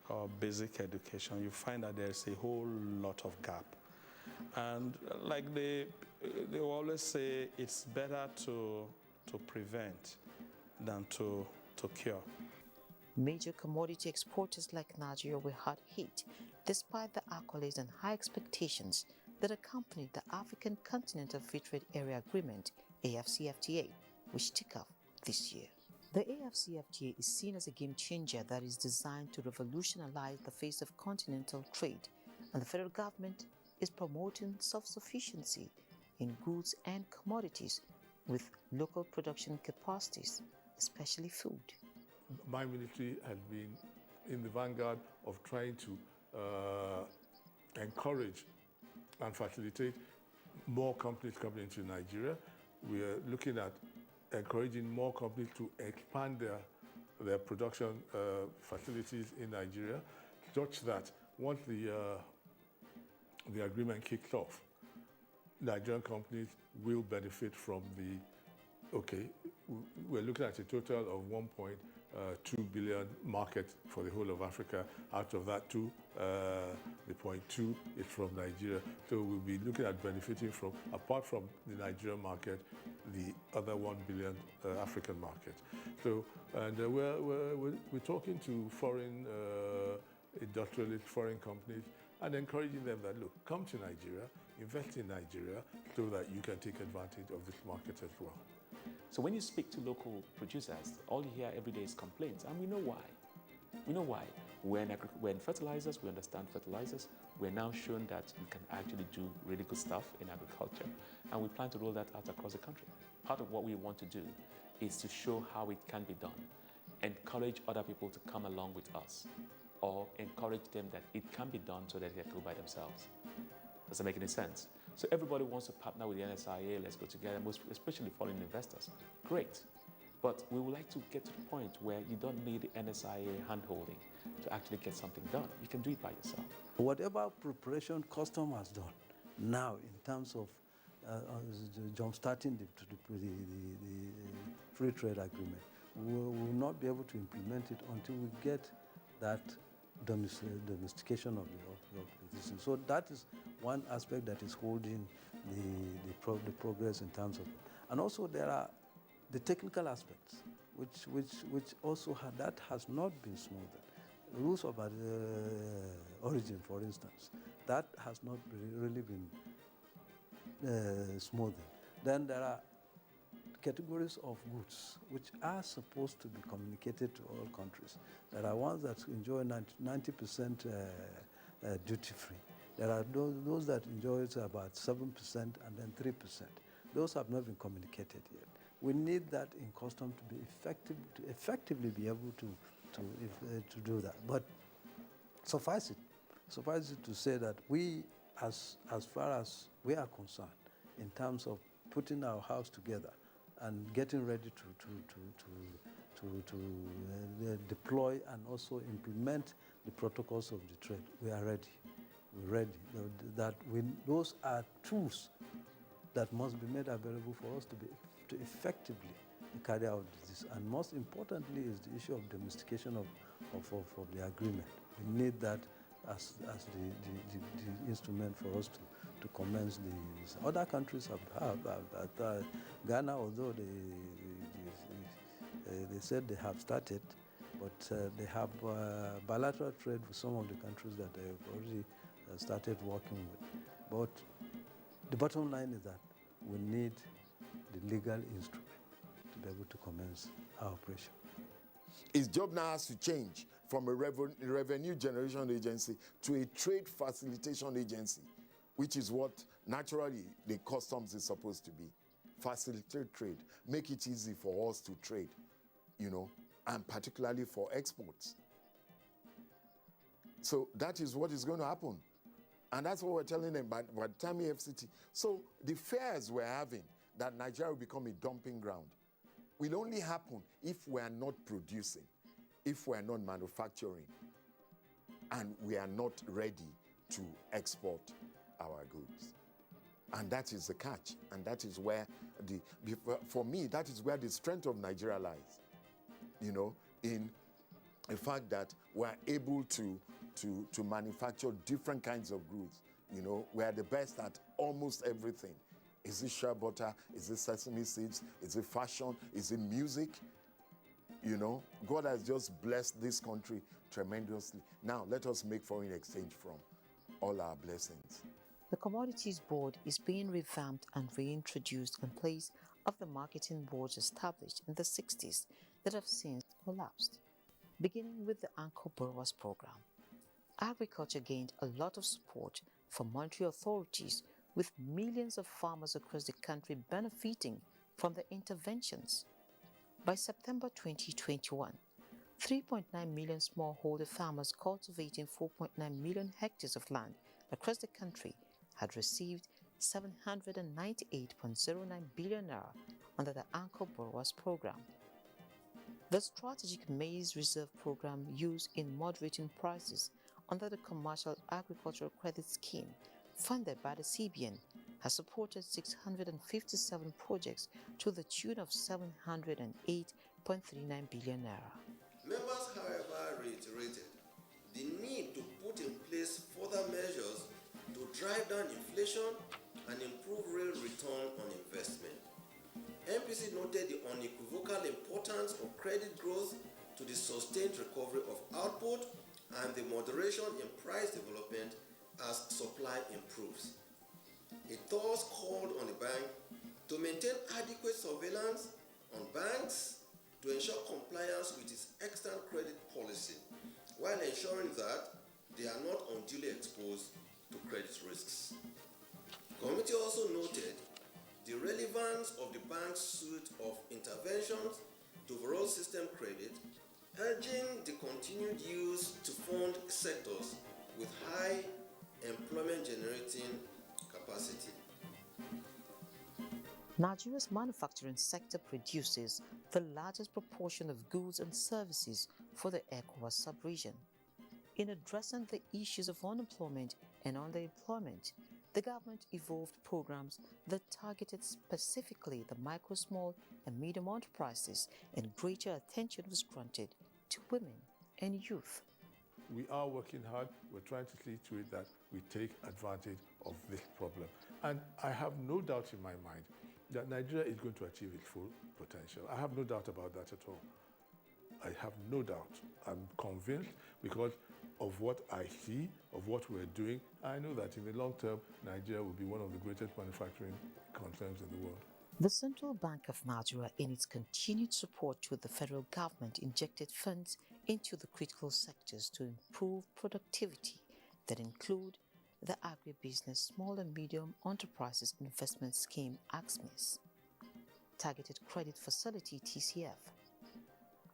or basic education, you find that there's a whole lot of gap. And like they always say, it's better to prevent than to cure. Major commodity exporters like Nigeria were hard hit, despite the accolades and high expectations that accompanied the African Continental Free Trade Area Agreement, AfCFTA, which took off this year. The AfCFTA is seen as a game changer that is designed to revolutionize the face of continental trade, and the federal government is promoting self-sufficiency in goods and commodities with local production capacities, especially food. My ministry has been in the vanguard of trying to encourage and facilitate more companies coming into Nigeria. We are looking at encouraging more companies to expand their production facilities in Nigeria, such that once the agreement kicks off, Nigerian companies will benefit from we're looking at a total of 1.2 billion market for the whole of Africa. Out of that, the 0.2 is from Nigeria. So we'll be looking at benefiting from, apart from the Nigerian market, the other 1 billion African market. So, and we're talking to foreign industrialists, foreign companies, and encouraging them that, look, come to Nigeria, invest in Nigeria, so that you can take advantage of this market as well. So when you speak to local producers, all you hear every day is complaints, and we know why. We know why. We're in fertilizers, we understand fertilizers. We're now shown that we can actually do really good stuff in agriculture, and we plan to roll that out across the country. Part of what we want to do is to show how it can be done, encourage other people to come along with us, or encourage them that it can be done so that they can go by themselves. Does that make any sense? So everybody wants to partner with the NSIA, let's go together, especially foreign investors. Great. But we would like to get to the point where you don't need the NSIA handholding to actually get something done. You can do it by yourself. Whatever preparation custom has done now in terms of jump-starting the free trade agreement, we will not be able to implement it until we get that domestication of the system. So that is one aspect that is holding the progress in terms of, and also there are the technical aspects, which also that has not been smoothed. The rules of origin, for instance, that has not really been smoothed. Then there are categories of goods which are supposed to be communicated to all countries. There are ones that enjoy 90% duty-free. There are those that enjoy about 7% and then 3%. Those have not been communicated yet. We need that in custom to be effective, to effectively be able to do that. But suffice it to say that we, as far as we are concerned, in terms of putting our house together and getting ready to deploy and also implement the protocols of the trade, we are ready. We're ready. Those are tools that must be made available for us to effectively carry out this. And most importantly is the issue of domestication of the agreement. We need that as the instrument for us to commence these. Other countries have Ghana, although they said they have started, but they have bilateral trade with some of the countries that they have already started working with. But the bottom line is that we need the legal instrument to be able to commence our operation. Its job now has to change from a revenue generation agency to a trade facilitation agency, which is what naturally the customs is supposed to be. Facilitate trade, make it easy for us to trade, and particularly for exports. So that is what is going to happen. And that's what we're telling them by the time FCT. So the fears we're having that Nigeria will become a dumping ground will only happen if we are not producing, if we are not manufacturing, and we are not ready to export our goods. And that is the catch. And that is where for me, that is where the strength of Nigeria lies. In the fact that we're able to manufacture different kinds of goods. We are the best at almost everything. Is it shea butter? Is it sesame seeds? Is it fashion? Is it music? God has just blessed this country tremendously. Now, let us make foreign exchange from all our blessings. The Commodities Board is being revamped and reintroduced in place of the marketing boards established in the 60s that have since collapsed. Beginning with the Anchor Borrowers Program, agriculture gained a lot of support from monetary authorities, with millions of farmers across the country benefiting from the interventions. By September 2021, 3.9 million smallholder farmers cultivating 4.9 million hectares of land across the country had received 798.09 billion naira under the Anchor Borrowers Program. The Strategic Maize Reserve Program, used in moderating prices under the Commercial Agricultural Credit Scheme, funded by the CBN, has supported 657 projects to the tune of 708.39 billion naira. Members, however, reiterated the need to put in place further measures to drive down inflation and improve real return on investment. MPC noted the unequivocal importance of credit growth to the sustained recovery of output and the moderation in price development as supply improves. It thus called on the bank to maintain adequate surveillance on banks to ensure compliance with its external credit policy, while ensuring that they are not unduly exposed to credit risks. The committee also noted the relevance of the bank's suite of interventions to overall system credit, urging the continued use to fund sectors with high employment-generating capacity. Nigeria's manufacturing sector produces the largest proportion of goods and services for the ECOWAS sub-region. In addressing the issues of unemployment and underemployment, the government evolved programs that targeted specifically the micro, small, and medium enterprises, and greater attention was granted to women and youth. We are working hard. We're trying to see to it that we take advantage of this problem. And I have no doubt in my mind that Nigeria is going to achieve its full potential. I have no doubt about that at all. I have no doubt. I'm convinced because of what I see, of what we're doing. I know that in the long term, Nigeria will be one of the greatest manufacturing concerns in the world. The Central Bank of Nigeria, in its continued support to the federal government, injected funds into the critical sectors to improve productivity that include the Agribusiness Small and Medium Enterprises Investment Scheme (AXMIS), Targeted Credit Facility (TCF),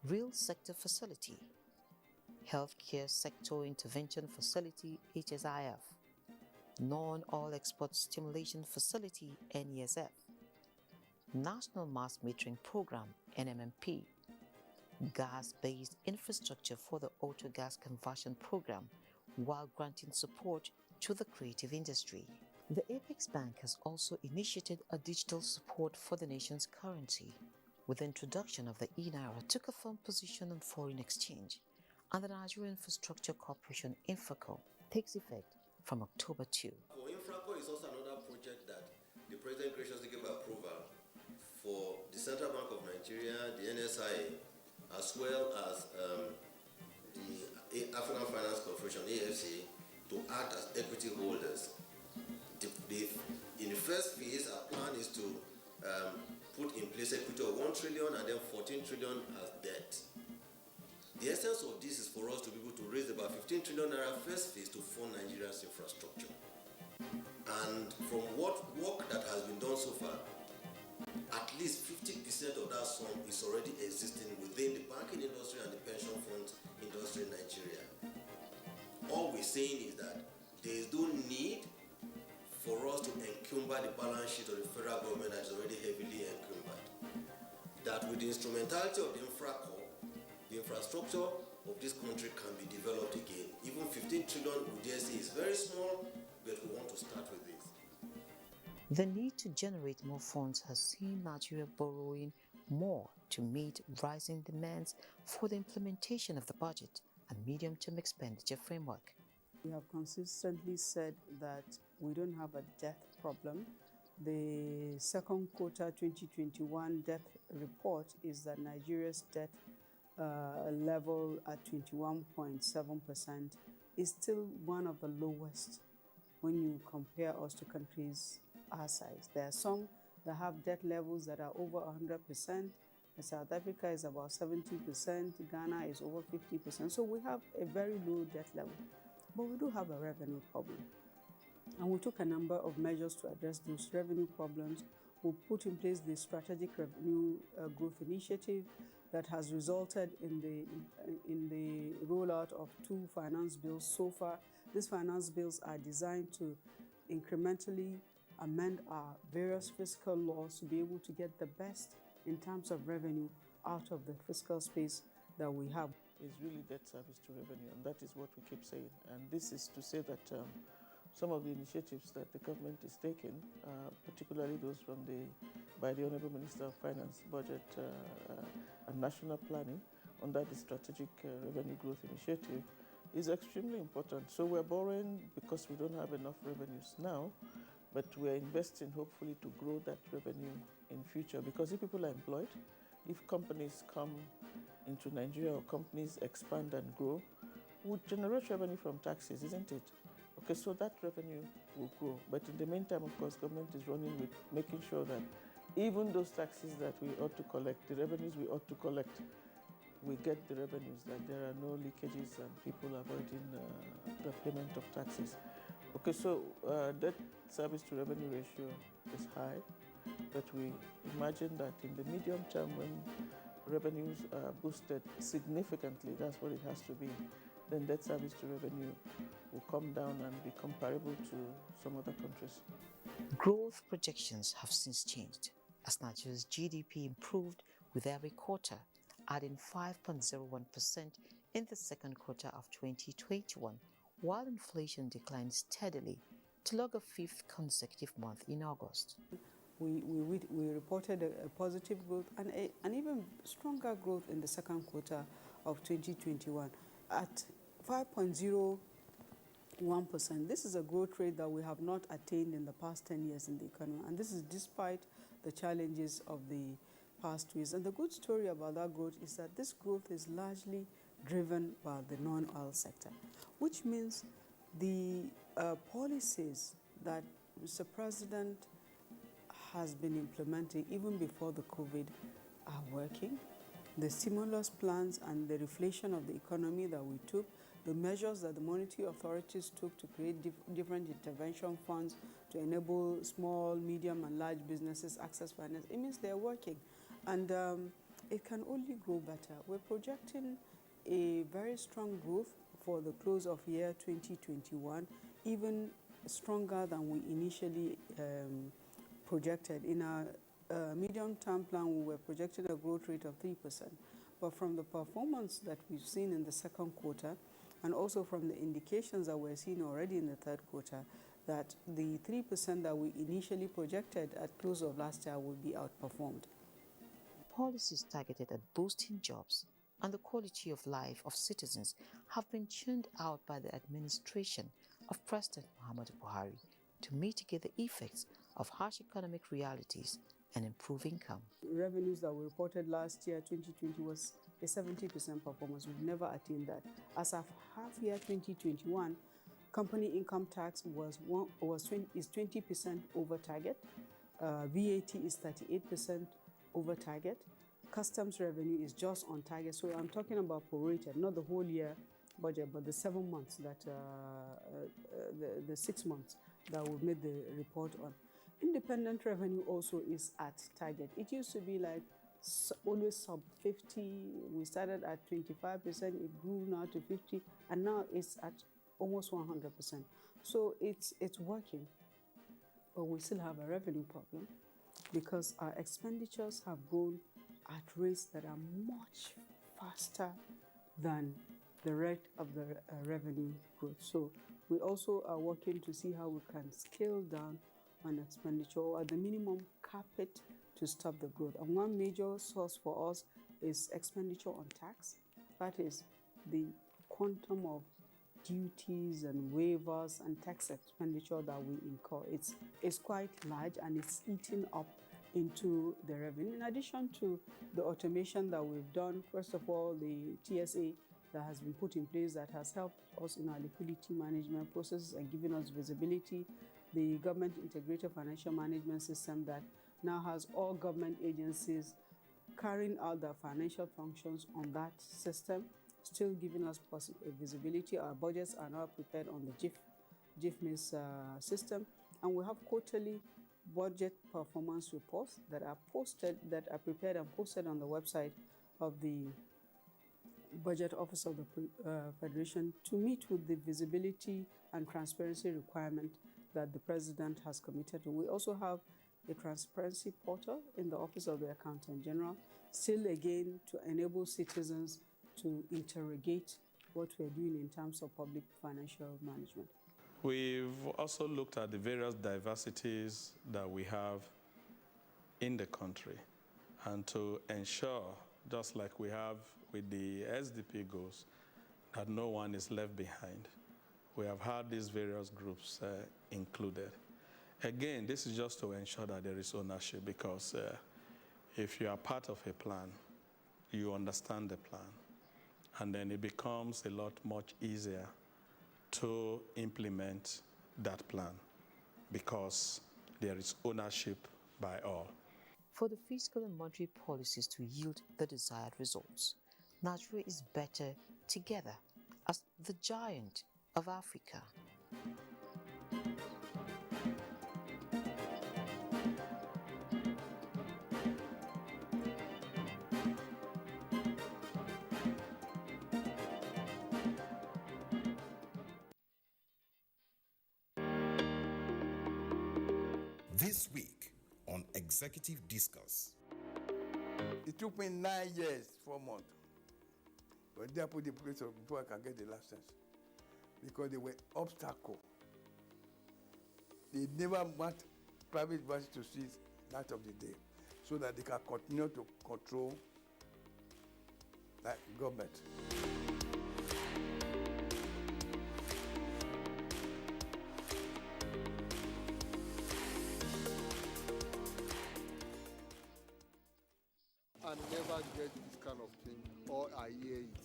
Real Sector Facility, Healthcare Sector Intervention Facility (HSIF), Non-Oil Export Stimulation Facility (NESF), National Mass Metering Program (NMMP), Gas-Based Infrastructure for the Auto Gas Conversion Program, while granting support to the creative industry. The Apex Bank has also initiated a digital support for the nation's currency. With the introduction of the e-Naira, took a firm position on foreign exchange, and the Nigerian Infrastructure Corporation (INFRACO) takes effect from October 2. INFRACO is also another project that the President graciously gave approval for the Central Bank of Nigeria, the NSIA, as well as the African Finance Corporation (AFC) to act as equity holders. In the first phase, our plan is to put in place equity of 1 trillion and then 14 trillion as debt. The essence of this is for us to be able to raise about 15 trillion naira first phase to fund Nigeria's infrastructure. And from what work that has been done so far, at least 50% of that sum is already existing within the banking industry and the pension fund industry in Nigeria. All we're saying is that there is no need for us to encumber the balance sheet of the federal government that is already heavily encumbered. That with the instrumentality of the INFRACO, the infrastructure of this country can be developed again. Even 15 trillion, we dare say, is very small, but we want to start with this. The need to generate more funds has seen Nigeria borrowing more to meet rising demands for the implementation of the budget and medium-term expenditure framework. We have consistently said that we don't have a debt problem. The second quarter 2021 debt report is that Nigeria's debt level at 21.7% is still one of the lowest when you compare us to countries our size. There are some that have debt levels that are over 100%. South Africa is about 70%, Ghana is over 50%. So we have a very low debt level. But we do have a revenue problem. And we took a number of measures to address those revenue problems. We put in place the Strategic Revenue Growth Initiative that has resulted in the rollout of 2 finance bills so far. These finance bills are designed to incrementally amend our various fiscal laws to be able to get the best in terms of revenue out of the fiscal space that we have. Is really debt service to revenue, and that is what we keep saying. And this is to say that some of the initiatives that the government is taking, particularly those by the Honorable Minister of Finance, Budget and National Planning under the Strategic Revenue Growth Initiative, is extremely important. So we're borrowing because we don't have enough revenues now, but we're investing hopefully to grow that revenue in future, because if people are employed, if companies come into Nigeria or companies expand and grow, would generate revenue from taxes, isn't it? Okay, so that revenue will grow. But in the meantime, of course, government is running with making sure that even those taxes that we ought to collect, the revenues we ought to collect, we get the revenues, that there are no leakages and people avoiding the payment of taxes. Okay, so debt service to revenue ratio is high, but we imagine that in the medium term, when revenues are boosted significantly, that's what it has to be, then debt service to revenue will come down and be comparable to some other countries. Growth projections have since changed as Nigeria's GDP improved with every quarter, adding 5.01% in the second quarter of 2021, while inflation declined steadily to log a fifth consecutive month in August. We reported a positive growth and an even stronger growth in the second quarter of 2021 at 5.01%. This is a growth rate that we have not attained in the past 10 years in the economy, and this is despite the challenges of the past 2 years. And the good story about that growth is that this growth is largely driven by the non-oil sector, which means the policies that Mr. President has been implementing even before the COVID are working. The stimulus plans and the reflation of the economy that we took, the measures that the monetary authorities took to create different intervention funds to enable small, medium, and large businesses access finance, it means they're working. And it can only grow better. We're projecting a very strong growth for the close of year 2021, even stronger than we initially projected. In our medium-term plan, we were projecting a growth rate of 3%. But from the performance that we've seen in the second quarter, and also from the indications that we're seeing already in the third quarter, that the 3% that we initially projected at close of last year will be outperformed. Policies targeted at boosting jobs and the quality of life of citizens have been churned out by the administration of President Muhammadu Buhari to mitigate the effects of harsh economic realities and improve income. Revenues that we reported last year, 2020, was a 70% performance. We've never attained that. As of half year 2021, company income tax is 20% over target. VAT is 38% over target. Customs revenue is just on target. So I'm talking about prorated, not the whole year budget, but the 7 months that the 6 months that we've made the report on. Independent revenue also is at target. It used to be like always sub 50. We started at 25%, it grew now to 50, and now it's at almost 100%. So it's working, but we still have a revenue problem because our expenditures have grown at rates that are much faster than the rate of the revenue growth. So we also are working to see how we can scale down on expenditure, or at the minimum cap it to stop the growth. And one major source for us is expenditure on tax. That is the quantum of duties and waivers and tax expenditure that we incur. It's quite large and it's eating up into the revenue. In addition to the automation that we've done, first of all, the TSA that has been put in place that has helped us in our liquidity management processes and given us visibility, the government integrated financial management system that now has all government agencies carrying out their financial functions on that system, still giving us visibility. Our budgets are now prepared on the GIFMIS system, and we have quarterly budget performance reports that are prepared and posted on the website of the Budget Office of the Federation to meet with the visibility and transparency requirement that the President has committed to. We also have a transparency portal in the Office of the Accountant General, still again to enable citizens to interrogate what we're doing in terms of public financial management. We've also looked at the various diversities that we have in the country, and to ensure, just like we have with the SDP goals, that no one is left behind. We have had these various groups included. Again, this is just to ensure that there is ownership, because if you are part of a plan, you understand the plan, and then it becomes a lot much easier to implement that plan because there is ownership by all. For the fiscal and monetary policies to yield the desired results, Nigeria is better together as the giant of Africa. This week on Executive Discourse. It took me 9 years, 4 months. But they put the place before I can get the license. Because they were obstacle. They never want private university to see night of the day, so that they can continue to control like government. I never get this kind of thing, or I hear it.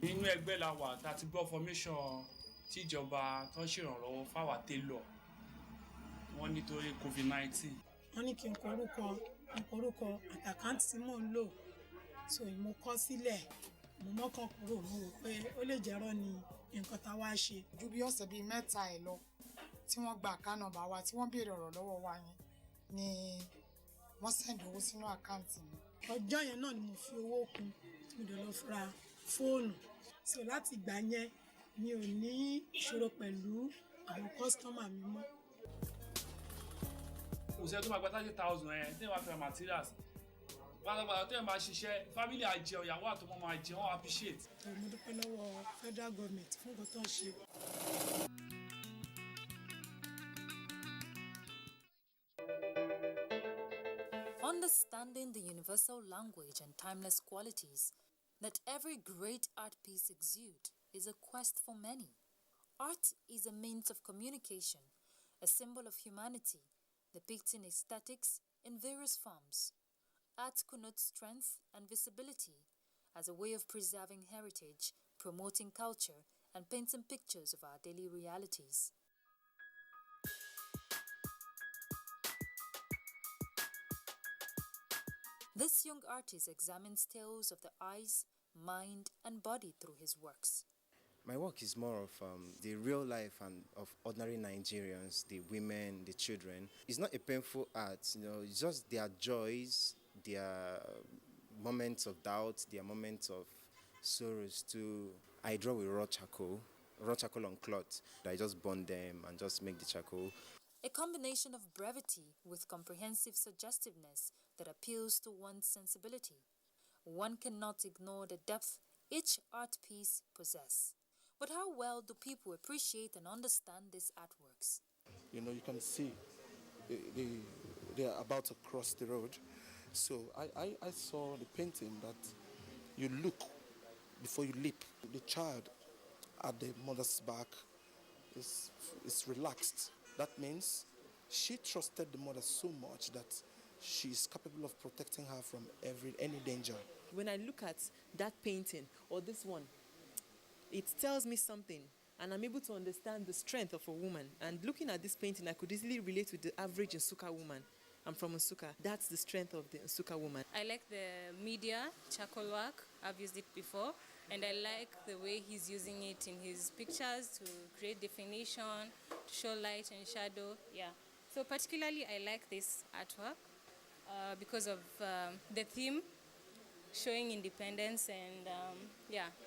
Nínú ẹgbẹ́ la wà tá a ti gbọ́ formation tíjọba tó ń ṣèrànlọ́wọ́ fáwa télọ̀ wọ́n nítorí COVID-19. wọ́n ní kí n korúkọ àtàkáǹtì tí mò ń lò so mo kọ sílẹ̀ mo mọ́kàn kúrò mo rò pé ó lè jẹ́rọ́ ni nǹkan tá a wá ṣe. ju bí ọ̀sẹ̀ bíi mẹ́ta ẹ̀ lọ tí wọ́n gba àkànnàbà wa tí wọ́n béèrè ọ̀rọ̀ lọ́wọ́ wa yẹn ni wọ́n sẹ́ndì owó sínú àkáǹtì mi. ọjọ́ yẹn náà ni mo fi owó kún mo dẹ̀ lọ ra fóònù so láti ìgbà yẹn mi ò ní ìṣòro pẹ̀lú àwọn kọ́sítọ́mà mi mọ́. òṣèré tó máa gba 30,000 ẹ̀ tí wọ́n á fi ra materials pátápátá tó yẹn máa ṣiṣẹ́ family àjẹ ìyàwó àtọmọ máa jẹ wọ́n appreciate. mo dúpẹ́ lọ́wọ́ federal government fún nǹkan tó ń ṣe. Understanding the universal language and timeless qualities that every great art piece exudes is a quest for many. Art is a means of communication, a symbol of humanity, depicting aesthetics in various forms. Art connotes strength and visibility as a way of preserving heritage, promoting culture, and painting pictures of our daily realities. This young artist examines tales of the eyes, mind, and body through his works. My work is more of the real life and of ordinary Nigerians, the women, the children. It's not a painful art, it's just their joys, their moments of doubt, their moments of sorrows too. I draw with raw charcoal on cloth. I just burn them and just make the charcoal. A combination of brevity with comprehensive suggestiveness that appeals to one's sensibility. One cannot ignore the depth each art piece possesses. But how well do people appreciate and understand these artworks? You can see they are about to cross the road. So I saw the painting that you look before you leap. The child at the mother's back is relaxed. That means she trusted the mother so much that she is capable of protecting her from any danger. When I look at that painting or this one, it tells me something, and I'm able to understand the strength of a woman. And looking at this painting, I could easily relate with the average Nsukka woman. I'm from Nsukka. That's the strength of the Nsukka woman. I like the media charcoal work. I've used it before, and I like the way he's using it in his pictures to create definition, to show light and shadow. Yeah. So particularly, I like this artwork because of the theme, showing independence, and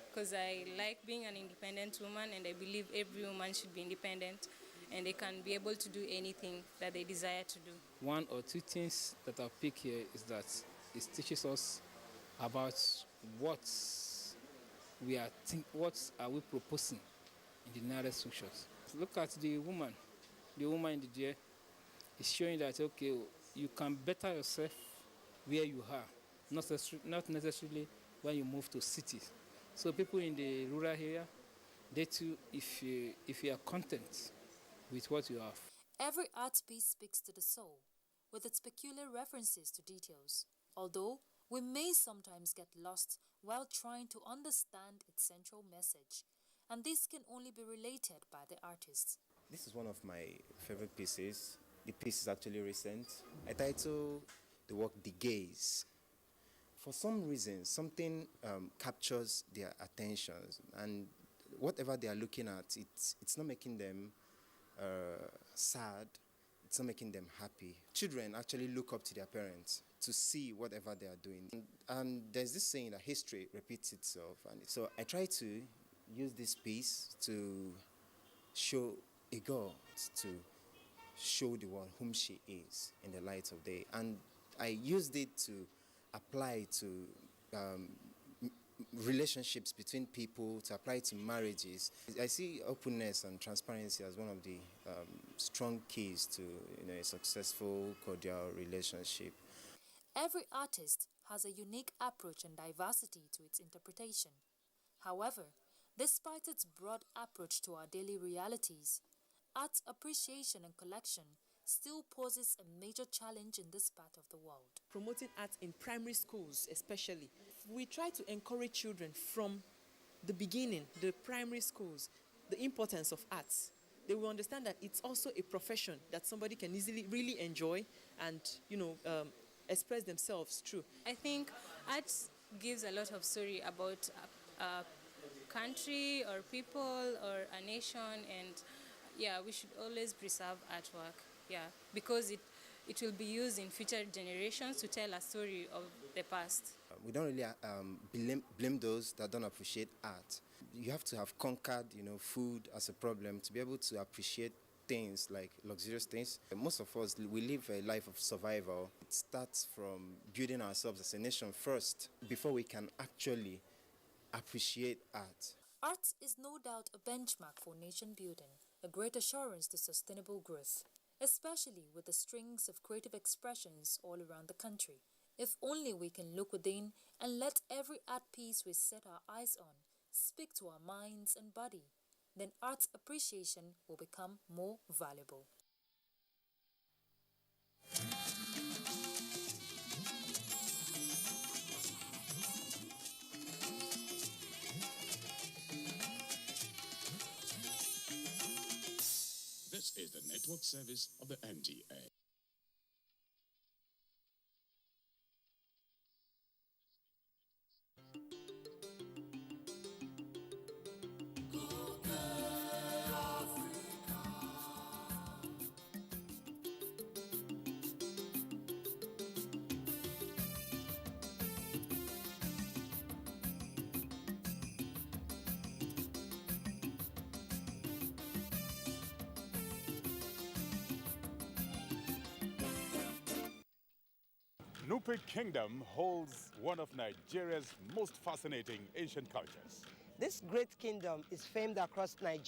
because I like being an independent woman, and I believe every woman should be independent and they can be able to do anything that they desire to do. One or two things that I'll pick here is that it teaches us about what are we proposing in the narrative structures. Look at the woman in the deer is showing that, okay, you can better yourself where you are, not necessarily when you move to cities. So people in the rural area, Day two, if you are content with what you have. Every art piece speaks to the soul, with its peculiar references to details, although we may sometimes get lost while trying to understand its central message, and this can only be related by the artist. This is one of my favorite pieces. The piece is actually recent. I title the work The Gaze. For some reason, something captures their attentions, and whatever they are looking at, it's not making them sad, it's not making them happy. Children actually look up to their parents to see whatever they are doing. And there's this saying that history repeats itself. And so I try to use this piece to show a girl, to show the world whom she is in the light of day. And I used it to apply to relationships between people, to apply to marriages. I see openness and transparency as one of the strong keys to a successful, cordial relationship. Every artist has a unique approach and diversity to its interpretation. However, despite its broad approach to our daily realities, art appreciation and collection still poses a major challenge in this part of the world. Promoting art in primary schools especially. We try to encourage children from the beginning, the primary schools, the importance of arts. They will understand that it's also a profession that somebody can easily really enjoy and, express themselves through. I think art gives a lot of story about a country or people or a nation, and we should always preserve artwork, because it will be used in future generations to tell a story of the past. We don't really blame those that don't appreciate art. You have to have conquered, food as a problem to be able to appreciate things like luxurious things. Most of us, we live a life of survival. It starts from building ourselves as a nation first before we can actually appreciate art. Art is no doubt a benchmark for nation building, a great assurance to sustainable growth, especially with the strings of creative expressions all around the country. If only we can look within and let every art piece we set our eyes on speak to our minds and body, then art's appreciation will become more valuable. This is the network service of the NTA. Nupe Kingdom holds one of Nigeria's most fascinating ancient cultures. This great kingdom is famed across Nigeria.